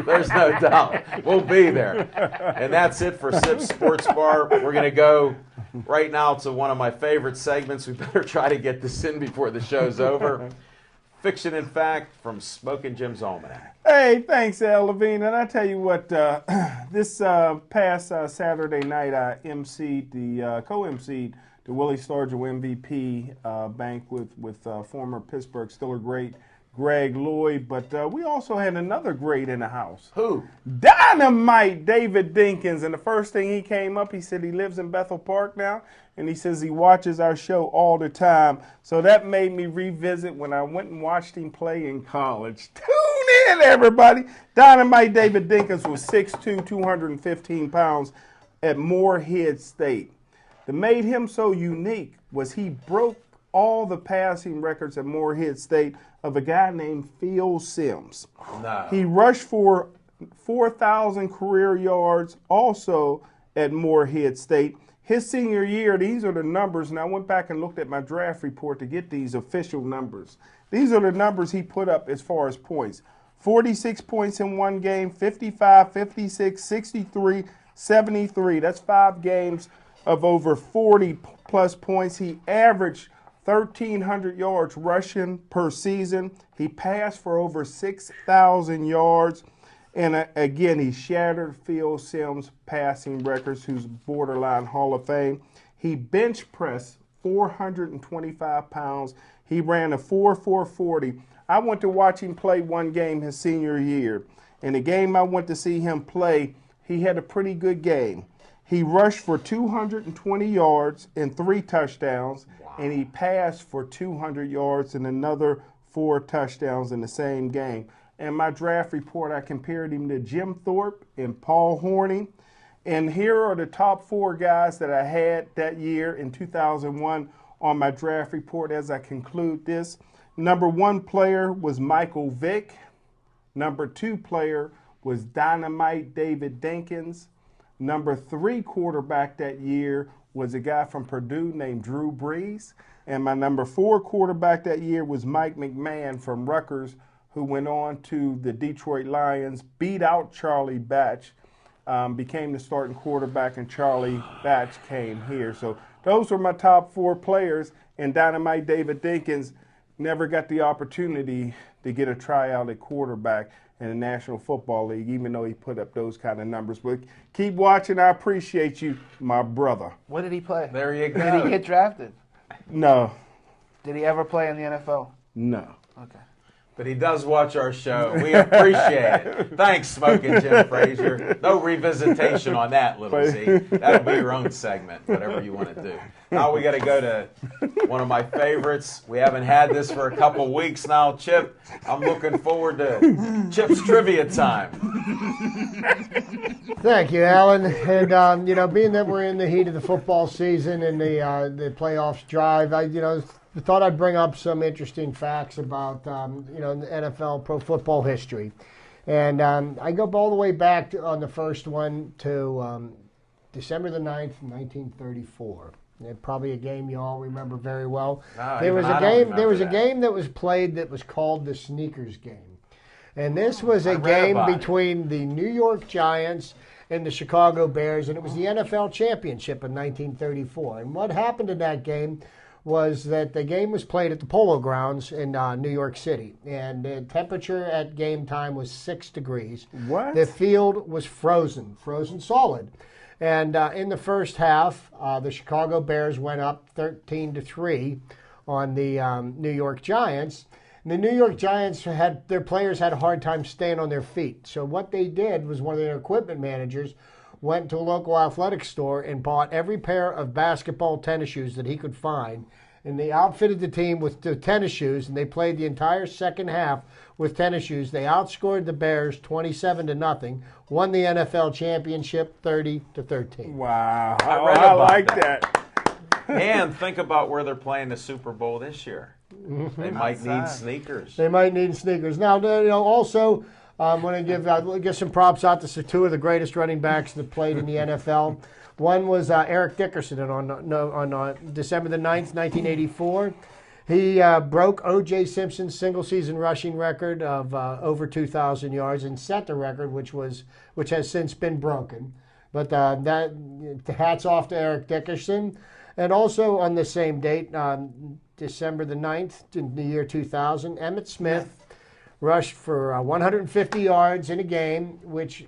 There's no doubt. We'll be there. And that's it for Sip Sports Bar. We're going to go right now to one of my favorite segments. We better try to get this in before the show's over. Fiction and Fact from Smoking Jim's Almanac. Hey, thanks, Al Levine. And I tell you what, this past Saturday night, I co-emceed the Willie Stargell MVP banquet with former Pittsburgh Steeler great Greg Lloyd. But we also had another great in the house. Who? Dynamite David Dinkins. And the first thing he came up, he said he lives in Bethel Park now. And he says he watches our show all the time. So that made me revisit when I went and watched him play in college. Tune in, everybody. Dynamite David Dinkins was 6'2", 215 pounds at Moorhead State. That made him so unique was he broke all the passing records at Moorhead State of a guy named Phil Simms. No. He rushed for 4,000 career yards also at Moorhead State. His senior year, these are the numbers, and I went back and looked at my draft report to get these official numbers. These are the numbers he put up as far as points. 46 points in one game, 55, 56, 63, 73. That's 5 games of over 40-plus points. He averaged 1,300 yards rushing per season. He passed for over 6,000 yards. And again, he shattered Phil Simms' passing records, who's borderline Hall of Fame. He bench pressed 425 pounds. He ran a 4.40. I went to watch him play one game his senior year. In the game I went to see him play, he had a pretty good game. He rushed for 220 yards and 3 touchdowns, and he passed for 200 yards and another 4 touchdowns in the same game. In my draft report, I compared him to Jim Thorpe and Paul Hornung. And here are the top 4 guys that I had that year in 2001 on my draft report as I conclude this. Number 1 player was Michael Vick. Number 2 player was Dynamite David Dinkins. Number 3 quarterback that year was a guy from Purdue named Drew Brees. And my number 4 quarterback that year was Mike McMahon from Rutgers, who went on to the Detroit Lions, beat out Charlie Batch, became the starting quarterback, and Charlie Batch came here. So those were my top 4 players, and Dynamite David Dinkins never got the opportunity to get a tryout at quarterback in the National Football League, even though he put up those kind of numbers. But keep watching. I appreciate you, my brother. What did he play? There you go. Did he get drafted? No. Did he ever play in the NFL? No. Okay. But he does watch our show. We appreciate it. Thanks, Smoking Jim Frazier. No revisitation on that, Little Z. That'll be your own segment, whatever you want to do. Now we got to go to one of my favorites. We haven't had this for a couple weeks now, Chip. I'm looking forward to Chip's trivia time. Thank you, Alan. And being that we're in the heat of the football season and the playoffs drive, I thought I'd bring up some interesting facts about the NFL pro football history. And I go all the way back on the first one to December the 9th, 1934. And probably a game you all remember very well. There was a game that was played that was called the Sneakers Game. And this was a game between the New York Giants and the Chicago Bears, and it was the NFL championship in 1934. And what happened in that game was that the game was played at the Polo Grounds in New York City, and the temperature at game time was 6 degrees. What? The field was frozen solid. And in the first half, the Chicago Bears went up 13-3 on the New York Giants. And the New York Giants their players had a hard time staying on their feet. So what they did was one of their equipment managers went to a local athletic store and bought every pair of basketball tennis shoes that he could find. And they outfitted the team with the tennis shoes, and they played the entire second half with tennis shoes. They outscored the Bears 27-0, won the NFL championship 30-13. Wow. I like that. that. And think about where they're playing the Super Bowl this year. Mm-hmm. They might need sneakers. They might need sneakers. Now, also, I'm going to give some props out to 2 of the greatest running backs that played in the NFL. One was Eric Dickerson on December the 9th, 1984. He broke O.J. Simpson's single-season rushing record of over 2,000 yards and set the record, which has since been broken. But hats off to Eric Dickerson. And also on the same date, December the 9th, in the year 2000, Emmitt Smith rushed for 150 yards in a game, which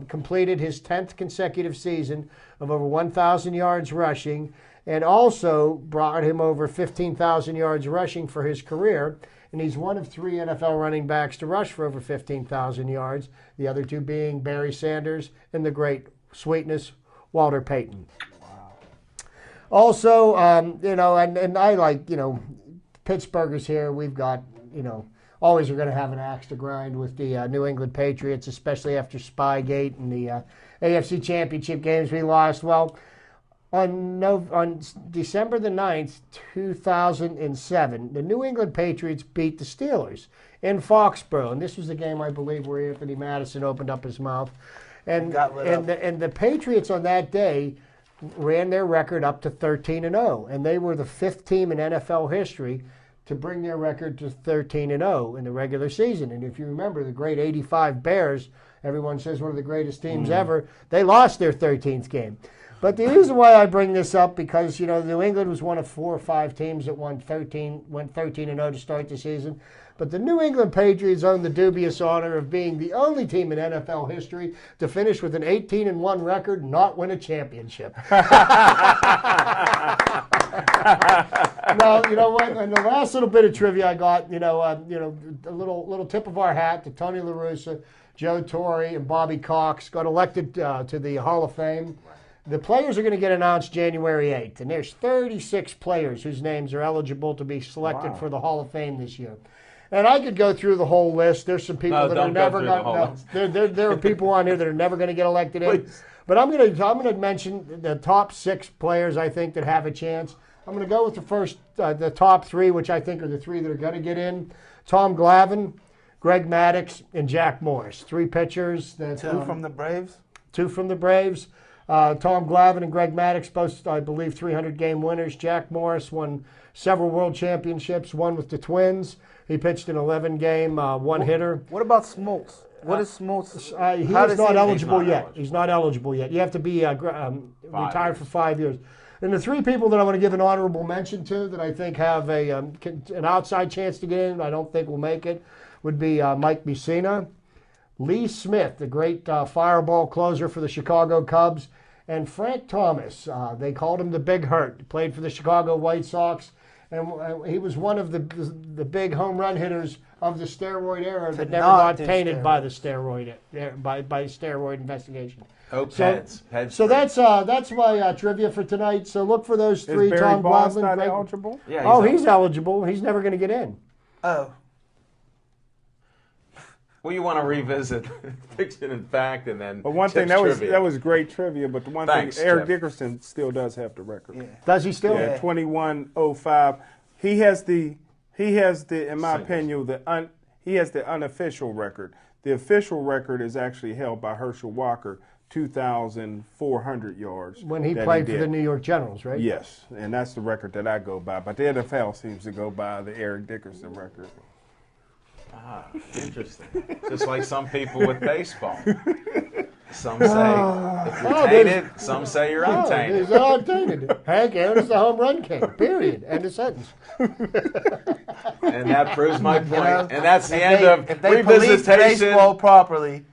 completed his 10th consecutive season of over 1,000 yards rushing, and also brought him over 15,000 yards rushing for his career. And he's one of 3 NFL running backs to rush for over 15,000 yards, the other 2 being Barry Sanders and the great sweetness Walter Payton. Wow. Also, and I like, Pittsburghers here, we've got, always are going to have an axe to grind with the New England Patriots, especially after Spygate and the AFC Championship games we lost. Well, on December the 9th, 2007, the New England Patriots beat the Steelers in Foxborough. And this was the game, I believe, where Anthony Madison opened up his mouth. And the Patriots on that day ran their record up to 13-0. And they were the 5th team in NFL history to bring their record to 13-0 in the regular season. And if you remember the great 85 Bears, everyone says one of the greatest teams ever, they lost their 13th game. But the reason why I bring this up, because, New England was one of 4 or 5 teams that went 13-0 to start the season. But the New England Patriots own the dubious honor of being the only team in NFL history to finish with an 18-1 record and not win a championship. Now, you know what? And the last little bit of trivia I got, a little tip of our hat to Tony La Russa, Joe Torre, and Bobby Cox got elected to the Hall of Fame. The players are going to get announced January 8th, and there's 36 players whose names are eligible to be selected for the Hall of Fame this year. And I could go through the whole list. There's some people that are never going to. There are people on here that are never going to get elected in. But I'm going to mention the top 6 players I think that have a chance. I'm going to go with the top 3, which I think are the 3 that are going to get in: Tom Glavine, Greg Maddux, and Jack Morris. 3 pitchers. 2 from the Braves. 2 from the Braves. Tom Glavine and Greg Maddux, both, I believe, 300-game winners. Jack Morris won several world championships, one with the Twins. He pitched an 11-game one-hitter. What about Smoltz? What is Smoltz? He's not eligible yet. He's not eligible yet. You have to be retired for 5 years. And the 3 people that I want to give an honorable mention to that I think have an outside chance to get in, I don't think will make it, would be Mike Mussina, Lee Smith, the great fireball closer for the Chicago Cubs, and Frank Thomas. They called him the Big Hurt. He played for the Chicago White Sox, and he was one of the big home run hitters of the steroid era that never got tainted by the steroid investigation. So that's my trivia for tonight. So look for those 3. Is Barry Tom Bonds Glavine, not eligible? Yeah, he's eligible. He's never going to get in. Oh. Well, you want to revisit Fiction and Fact, and then. But one thing that was great trivia. But the one thing, Eric Dickerson still does have the record. Yeah. Does he still? Yeah, 21:05. He has the, in my opinion, he has the unofficial record. The official record is actually held by Herschel Walker, 2,400 yards. When he played for the New York Generals, right? Yes, and that's the record that I go by. But the NFL seems to go by the Eric Dickerson record. Ah, interesting. Just like some people with baseball. Some say if you're tainted, some say you're untainted. He's untainted. Hank Aaron's the home run king, period. End of sentence. And that proves my point. And that's the end of if they police baseball properly,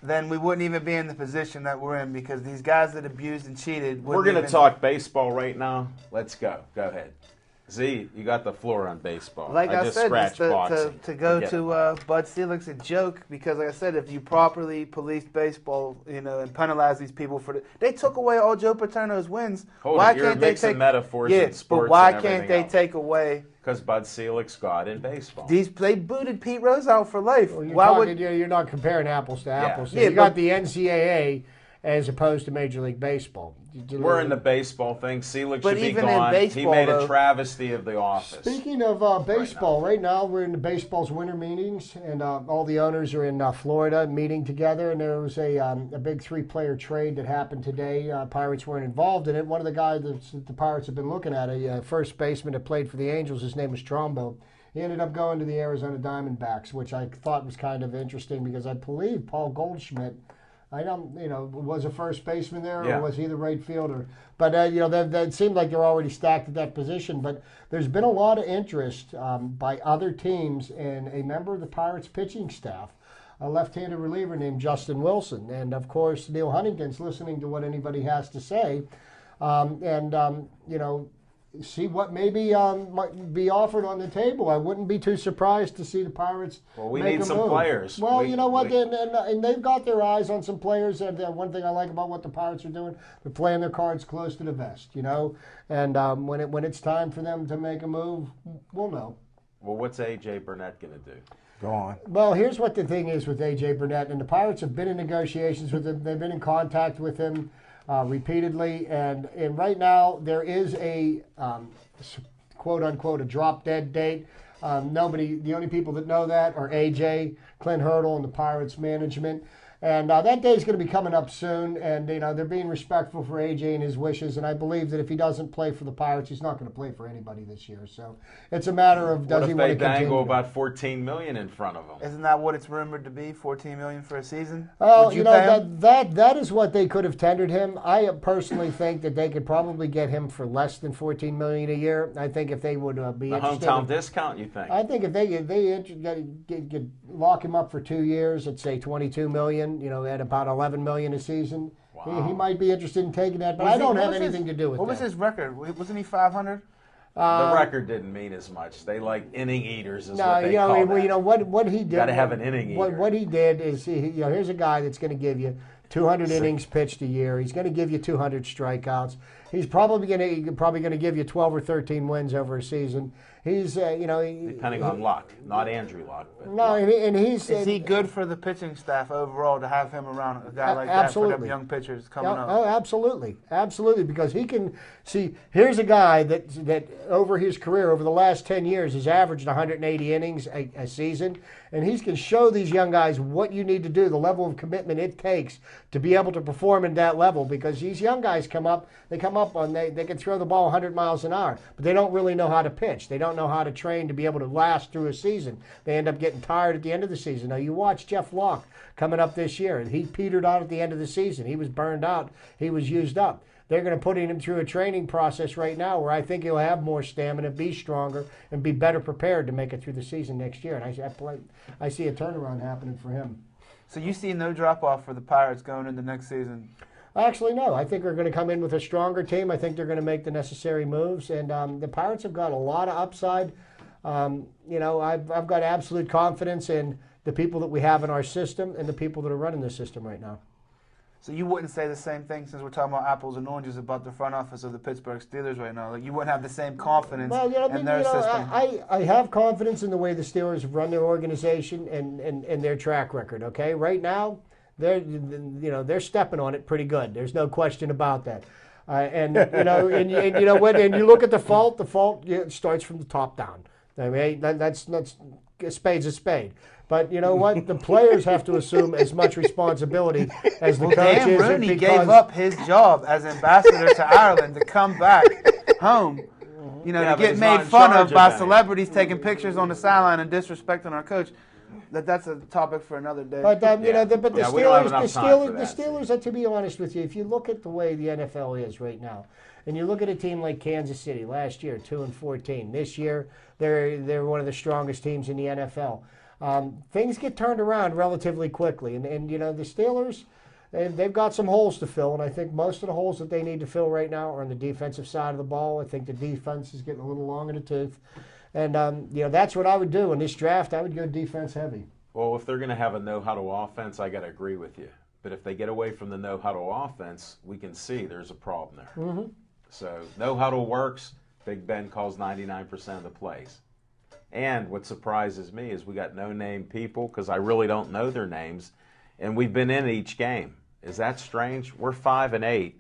then we wouldn't even be in the position that we're in, because these guys that abused and cheated. We're going to talk baseball right now. Let's go. Go ahead. Z, you got the floor on baseball. Like I just said, scratched boxing. to go to Bud Selig's a joke, because like I said, if you properly police baseball, and penalize these people they took away all Joe Paterno's wins. Why can't they take metaphors in sports? But why can't they take away? Because Bud Selig's God in baseball. They booted Pete Rose out for life. Well, you're not comparing apples to apples. Yeah. You got the NCAA as opposed to Major League Baseball. We're in the baseball thing. Selig should be even gone. In baseball, he made a travesty of the office. Speaking of baseball, right now we're in the baseball's winter meetings, and all the owners are in Florida meeting together. And there was a big 3-player trade that happened today. Pirates weren't involved in it. One of the guys that the Pirates have been looking at, a first baseman that played for the Angels, his name was Trombo. He ended up going to the Arizona Diamondbacks, which I thought was kind of interesting, because I believe Paul Goldschmidt, was a first baseman there, or was he the right fielder? But, it seemed like they're already stacked at that position. But there's been a lot of interest by other teams in a member of the Pirates pitching staff, a left-handed reliever named Justin Wilson. And, of course, Neil Huntington's listening to what anybody has to say. See what maybe might be offered on the table. I wouldn't be too surprised to see the Pirates. Well, we need some players. Well, you know what? And they've got their eyes on some players. And one thing I like about what the Pirates are doing, they're playing their cards close to the vest, And when it's time for them to make a move, we'll know. Well, what's A.J. Burnett going to do? Go on. Well, here's what the thing is with A.J. Burnett. And the Pirates have been in negotiations with him. They've been in contact with him repeatedly, and right now there is a quote unquote a drop dead date. The only people that know that are AJ, Clint Hurdle, and the Pirates management. And that day is going to be coming up soon, and they're being respectful for AJ and his wishes. And I believe that if he doesn't play for the Pirates, he's not going to play for anybody this year. So it's a matter of does he want to continue. What if they dangle about $14 million in front of him? Isn't that what it's rumored to be? $14 million for a season? Oh, that is what they could have tendered him. I personally think that they could probably get him for less than $14 million a year. I think if they would be the interested, hometown discount, you think? I think if they lock him up for 2 years at say $22 million. At about $11 million a season. Wow. He might be interested in taking that, but I don't have anything to do with that. What was his record? Wasn't he 500? The record didn't mean as much. They like inning eaters, is what they call that. What he did. Got to have an inning eater. What he did is, here's a guy that's going to give you 200 innings pitched a year. He's going to give you 200 strikeouts. He's probably going to give you 12 or 13 wins over a season. He's depending on luck, not Andrew Luck. But no, luck. and he's is he good for the pitching staff overall to have him around a guy like that for them young pitchers coming up? Oh, absolutely, because he can see. Here's a guy that over his career, over the last 10 years, has averaged 180 innings a season, and he can show these young guys what you need to do, the level of commitment it takes to be able to perform at that level. Because these young guys they can throw the ball 100 miles an hour, but they don't really know how to pitch. They don't know how to train to be able to last through a season. They end up getting tired at the end of the season. Now, you watch Jeff Locke coming up this year. He petered out at the end of the season. He was burned out. He was used up. They're going to put him through a training process right now where I think he'll have more stamina, be stronger, and be better prepared to make it through the season next year. And I see a turnaround happening for him. So you see no drop-off for the Pirates going into next season? Actually, no. I think they're going to come in with a stronger team. I think they're going to make the necessary moves. And the Pirates have got a lot of upside. I've got absolute confidence in the people that we have in our system and the people that are running the system right now. So you wouldn't say the same thing, since we're talking about apples and oranges, about the front office of the Pittsburgh Steelers right now? Like, you wouldn't have the same confidence in their system? I have confidence in the way the Steelers have run their organization and their track record. Okay, right now they're stepping on it pretty good. There's no question about that. And you look at the fault starts from the top down. I mean, that's a spade's a spade. But you know what? The players have to assume as much responsibility as the coaches. Dan Rooney gave up his job as ambassador to Ireland to come back home, to get made fun of by celebrities taking pictures on the sideline and disrespecting our coach. That's a topic for another day. But the Steelers, to be honest with you, if you look at the way the NFL is right now, and you look at a team like Kansas City last year, 2-14. This year, they're one of the strongest teams in the NFL. Things get turned around relatively quickly, and the Steelers, they've got some holes to fill, and I think most of the holes that they need to fill right now are on the defensive side of the ball. I think the defense is getting a little long in the tooth, and that's what I would do in this draft. I would go defense heavy. Well, if they're going to have a no-huddle offense, I got to agree with you. But if they get away from the no-huddle offense, we can see there's a problem there. Mm-hmm. So no-huddle works. Big Ben calls 99% of the plays. And what surprises me is we got no-name people, because I really don't know their names, and we've been in each game. Is that strange? We're 5-8,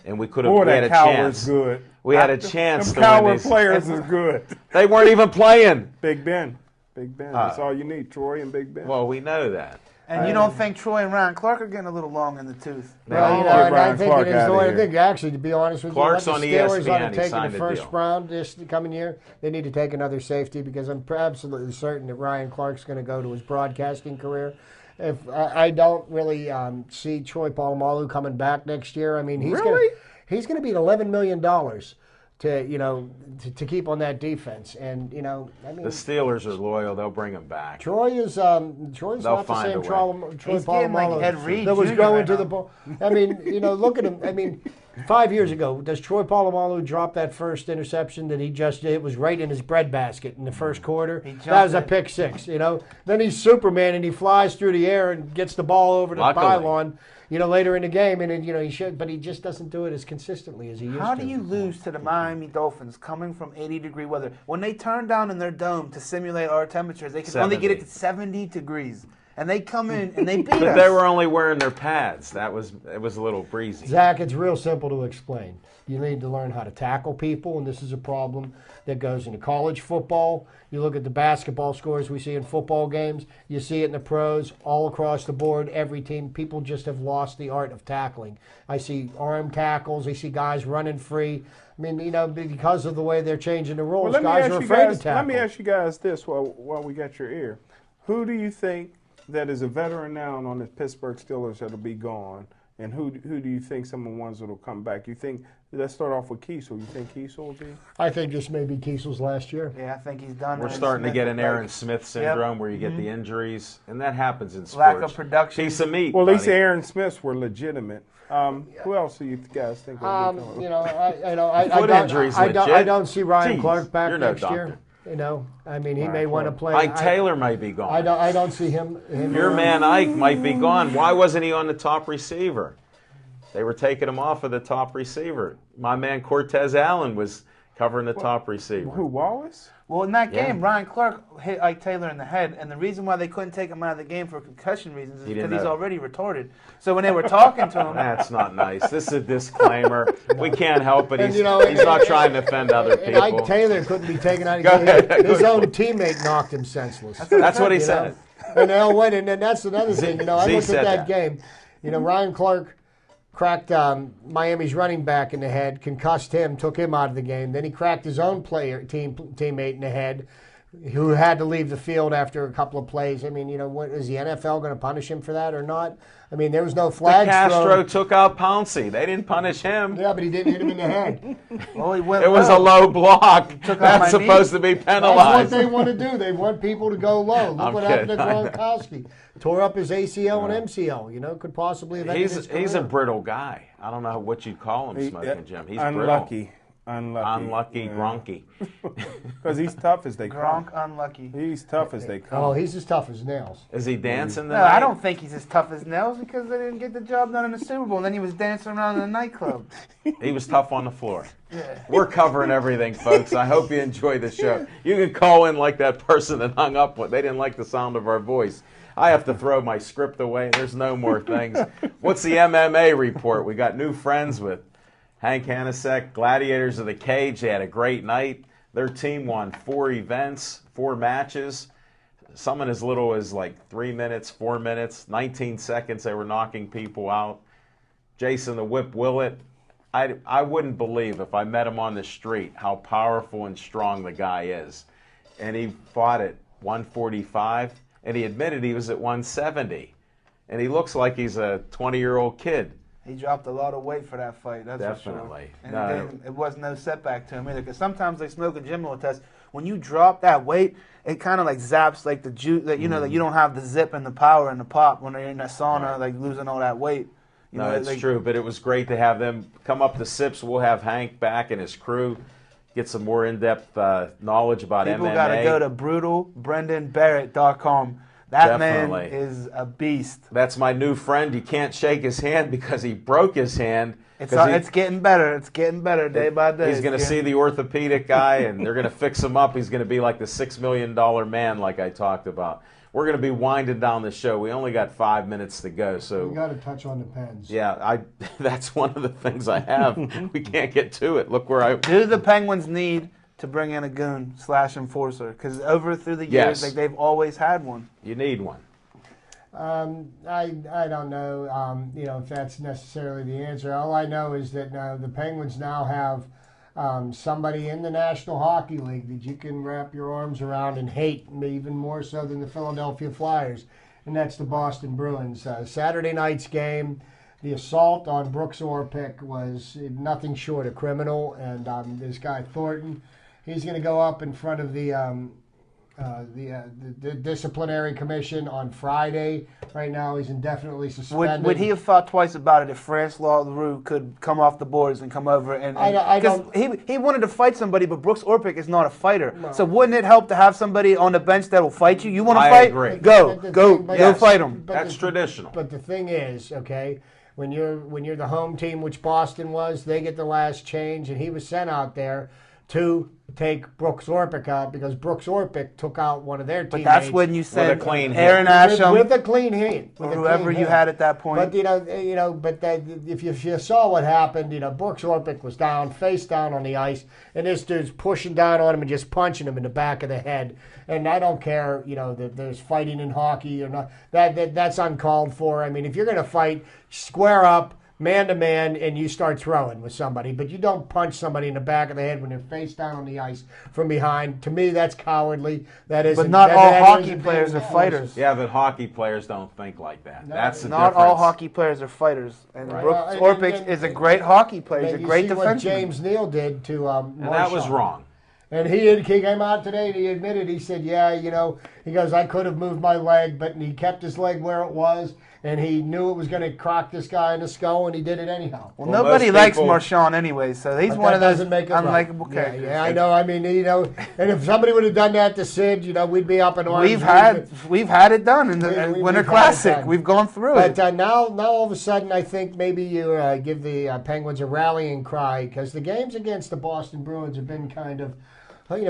and we could have had a chance. Good. We had a chance. Them Coward players is good. They weren't even playing. Big Ben. That's all you need. Troy and Big Ben. Well, we know that. And you don't think Troy and Ryan Clark are getting a little long in the tooth? Well, I think actually, to be honest with Clark's you, on the Steelers ESPN, ought to take in the first deal. round this coming year. They need to take another safety, because I'm absolutely certain that Ryan Clark's going to go to his broadcasting career. If I don't really see Troy Polamalu coming back next year. I mean, he's going to be $11 million to keep on that defense, and I mean, the Steelers are loyal; they'll bring him back. Troy's not the same Troy Polamalu Ed Reed that was Jr. going right to now. the ball. I mean, look at him. I mean, 5 years ago, does Troy Polamalu drop that first interception that he just did? It was right in his breadbasket in the first quarter. That was a pick six. Then he's Superman and he flies through the air and gets the ball over the pylon. Later in the game, and he should, but he just doesn't do it as consistently as he used to. How do you lose to the Miami Dolphins coming from 80-degree weather? When they turn down in their dome to simulate our temperatures, they can only get it to 70 degrees. and they come in and they beat But us. they were only wearing their pads. It was a little breezy. Zach, it's real simple to explain. You need to learn how to tackle people, and this is a problem that goes into college football. You look at the basketball scores we see in football games. You see it in the pros, all across the board, every team. People just have lost the art of tackling. I see arm tackles. I see guys running free. I mean, because of the way they're changing the rules, guys are afraid to tackle. Let me ask you guys this while we got your ear. Who do you think that is a veteran now on the Pittsburgh Steelers that'll be gone? And who do you think some of the ones that'll come back? You think, let's start off with Kiesel. You think Kiesel will be? I think this may be Kiesel's last year. Yeah, I think he's done. We're starting to get an Aaron Smith syndrome where you get the injuries, and that happens in sports. Lack of production. Piece of meat. Well, at least buddy. Aaron Smiths were legitimate. Who else do you guys think will be coming? I don't see Ryan Jeez, Clark back you're no next year. doctor. I mean, he may want to play. Ike Taylor might be gone. I don't see him. Your man Ike might be gone. Why wasn't he on the top receiver? They were taking him off of the top receiver. My man Cortez Allen was covering the top receiver. Who, Wallace? Well, in that game, Ryan Clark hit Ike Taylor in the head, and the reason why they couldn't take him out of the game for concussion reasons is because he's already retarded. So when they were talking to him, That's not nice. This is a disclaimer. We can't help it. He's not trying to offend other And Ike people. Taylor couldn't be taken out of Go the ahead. game. His own teammate knocked him senseless. That's what he You said. know? And they'll win. And then that's another thing. I Z looked said at that that. game. Ryan Clark cracked Miami's running back in the head, concussed him, took him out of the game. Then he cracked his own teammate in the head, who had to leave the field after a couple of plays. I mean, is the NFL going to punish him for that or not? I mean, there was no flags Castro thrown. took out Pouncey. They didn't punish him. Yeah, but he didn't hit him in the head. well, he went It was a low. low block. Took out my That's supposed to be That's what penalized. they want to do. They want people to go low. Look I'm what happened to kidding. I know. Gronkowski. Tore up his ACL and MCL. Could possibly have ended his He's a career. brittle guy. I don't know what you'd call him, Smoking Jim. He's unlucky. Unlucky, Gronky. Because he's tough as they come. Gronk unlucky. He's tough as they come. Oh, he's as tough as nails. Is he dancing No, tonight? I don't think he's as tough as nails because they didn't get the job done in the Super Bowl. And then he was dancing around in a nightclub. He was tough on the floor. Yeah. We're covering everything, folks. I hope you enjoy the show. You can call in like that person that hung up. They didn't like the sound of our voice. I have to throw my script away. There's no more things. What's the MMA report? We got new friends with Hank Hanasek, Gladiators of the Cage. They had a great night. Their team won 4 events, 4 matches. Some in as little as like 3 minutes, 4 minutes, 19 seconds. They were knocking people out. Jason the Whip Willett. I wouldn't believe if I met him on the street how powerful and strong the guy is. And he fought at 145, and he admitted he was at 170. And he looks like he's a 20-year-old kid. He dropped a lot of weight for that fight. That's Definitely. For sure. No. And it was no setback to him either. Because sometimes they smoke a gym will test. When you drop that weight, it kind of like zaps like the juice. That that you don't have the zip and the power and the pop when you're in that sauna, like losing all that weight. It's true. But it was great to have them come up to SIPS. We'll have Hank back and his crew get some more in-depth knowledge about People MMA. got to go to brutalbrendanbarrett.com. That Definitely. man is a beast. That's my new friend. You can't shake his hand because he broke his hand. It's getting better. It's getting better day by day. He's going to see the orthopedic guy, and they're going to fix him up. He's going to be like the $6 million man like I talked about. We're going to be winding down the show. We only got 5 minutes to go. So We got to touch on the pens. yeah, that's one of the things I have. We can't get to it. Look where I... Do the Penguins need to bring in a goon / enforcer? Because through the years, Yes. they've always had one. You need one. I don't know, if that's necessarily the answer. All I know is that the Penguins now have somebody in the National Hockey League that you can wrap your arms around and hate, even more so than the Philadelphia Flyers, and that's the Boston Bruins. Saturday night's game, the assault on Brooks Orpik was nothing short of criminal, and this guy Thornton, he's going to go up in front of the disciplinary commission on Friday. Right now, he's indefinitely suspended. Would he have thought twice about it if Francois Leroux could come off the boards and come over and I because don't- he wanted to fight somebody, but Brooks Orpik is not a fighter. No. So wouldn't it help to have somebody on the bench that will fight you? You want to I fight? agree. Go But the go thing- but go yes. fight him. But That's traditional. But the thing is, okay, when you're the home team, which Boston was, they get the last change, and he was sent out there to take Brooks Orpik out because Brooks Orpik took out one of their teammates. But that's when you said With a clean hit. Aaron Asham with a clean hit. or whoever you had at that point. But if you saw what happened, Brooks Orpik was down, face down on the ice, and this dude's pushing down on him and just punching him in the back of the head. And I don't care, that there's fighting in hockey or not. That's uncalled for. I mean, if you're going to fight, square up, man to man, and you start throwing with somebody, but you don't punch somebody in the back of the head when they're face down on the ice from behind. To me, that's cowardly. That is. But not all hockey players are fighters. Yeah, but hockey players don't think like that. No, That's the Not difference. all hockey players are fighters. And Right. Brooks Orpik is a great hockey player. He's a great defenseman. What defenseman. James Neal did to And that was Marchand. wrong. And he came out today and he admitted, he said, he goes, I could have moved my leg, but he kept his leg where it was, and he knew it was going to crock this guy in the skull, and he did it anyhow. Well, Well, nobody most likes people- Marchand anyway, so he's But one that of those doesn't make it right. unlikable Yeah, characters. yeah, I know. I mean, and if somebody would have done that to Sid, we'd be up in arms. We've had it done in the We've Winter had it Classic. done. We've gone through But it. now all of a sudden, I think maybe you give the Penguins a rallying cry because the games against the Boston Bruins have been kind of,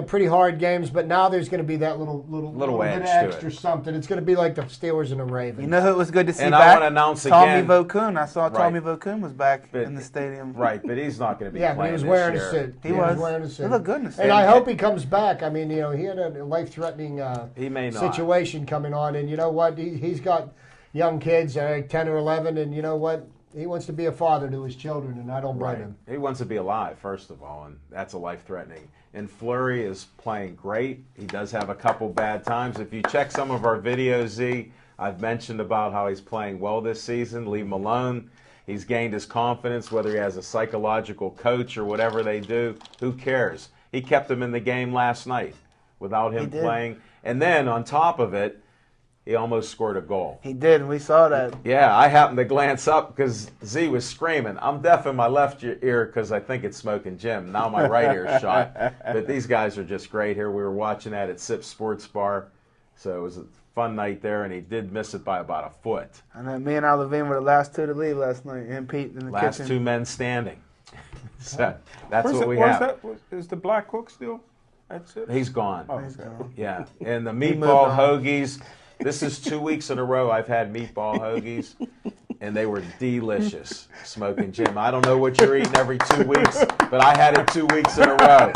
pretty hard games. But now there's going to be that little bit edge of to extra it. something. It's going to be like the Steelers and the Ravens. You know who it was good to see And I back? wanna announce Tommy again- Vokoun. I saw Tommy Right. Vokoun was back But- in the stadium. Right, but he's not going to be Yeah, but playing he was this wearing year. a suit. He was. wearing a suit. He looked good in the suit. And I hope he comes back. I mean, he had a life-threatening He may not. situation coming on, and you know what? He's got young kids, 10 or 11, and you know what? He wants to be a father to his children, and I don't blame Right. him. He wants to be alive, first of all, and that's a life-threatening. And Fleury is playing great. He does have a couple bad times. If you check some of our videos, Z, I've mentioned about how he's playing well this season. Leave him alone. He's gained his confidence, whether he has a psychological coach or whatever they do. Who cares? He kept him in the game last night without him He did. playing. And then, on top of it, he almost scored a goal. He did, and we saw that. Yeah, I happened to glance up because Z was screaming. I'm deaf in my left ear because I think it's Smoking Jim. Now my right ear's shot. But these guys are just great here. We were watching that at Sip Sports Bar. So it was a fun night there, and he did miss it by about a foot. And then me and Al Levine were the last two to leave last night, and Pete in the Last kitchen. two men standing. So that's Where's what we where's have. that? Is the Black Hook still? That's it. He's gone. Oh, He's okay. gone. Yeah, and the moved meatball on. hoagies. This is 2 weeks in a row I've had meatball hoagies, and they were delicious. Smoking Jim. I don't know what you're eating every 2 weeks, but I had it 2 weeks in a row,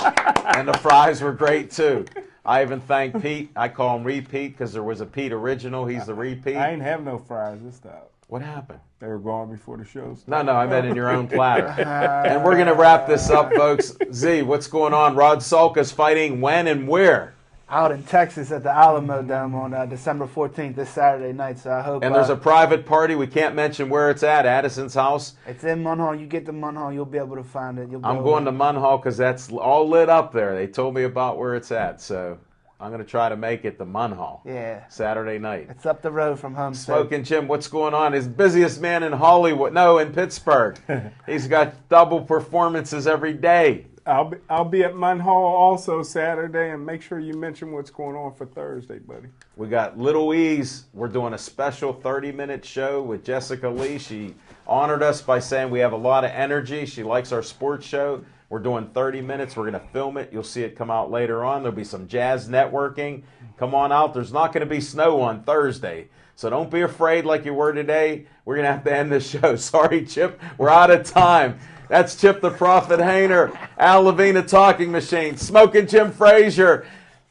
and the fries were great too. I even thank Pete. I call him Repeat because there was a Pete original. He's the repeat. I ain't have no fries this time. What happened? They were gone before the show started. No, I meant in your own platter. And we're going to wrap this up, folks. Z, what's going on? Rod Sulka's fighting when and where? Out in Texas at the Alamo Dome on December 14th, this Saturday night. So I hope. And there's a private party. We can't mention where it's at. Addison's house. It's in Munhall. You get to Munhall, you'll be able to find it. I'm going to Munhall because that's all lit up there. They told me about where it's at. So I'm going to try to make it to Munhall. Yeah. Saturday night. It's up the road from Homestead. Smoking Jim, what's going on? He's the busiest man in Hollywood. No, in Pittsburgh. He's got double performances every day. I'll be at Munhall also Saturday, and make sure you mention what's going on for Thursday, buddy. We got Little E's. We're doing a special 30-minute show with Jessica Lee. She honored us by saying we have a lot of energy. She likes our sports show. We're doing 30 minutes. We're going to film it. You'll see it come out later on. There'll be some jazz networking. Come on out. There's not going to be snow on Thursday. So don't be afraid like you were today. We're going to have to end this show. Sorry, Chip. We're out of time. That's Chip the Prophet Hayner, Al Levine, the Talking Machine, Smoking Jim Frazier,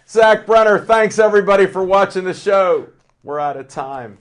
Zach Brenner. Thanks, everybody, for watching the show. We're out of time.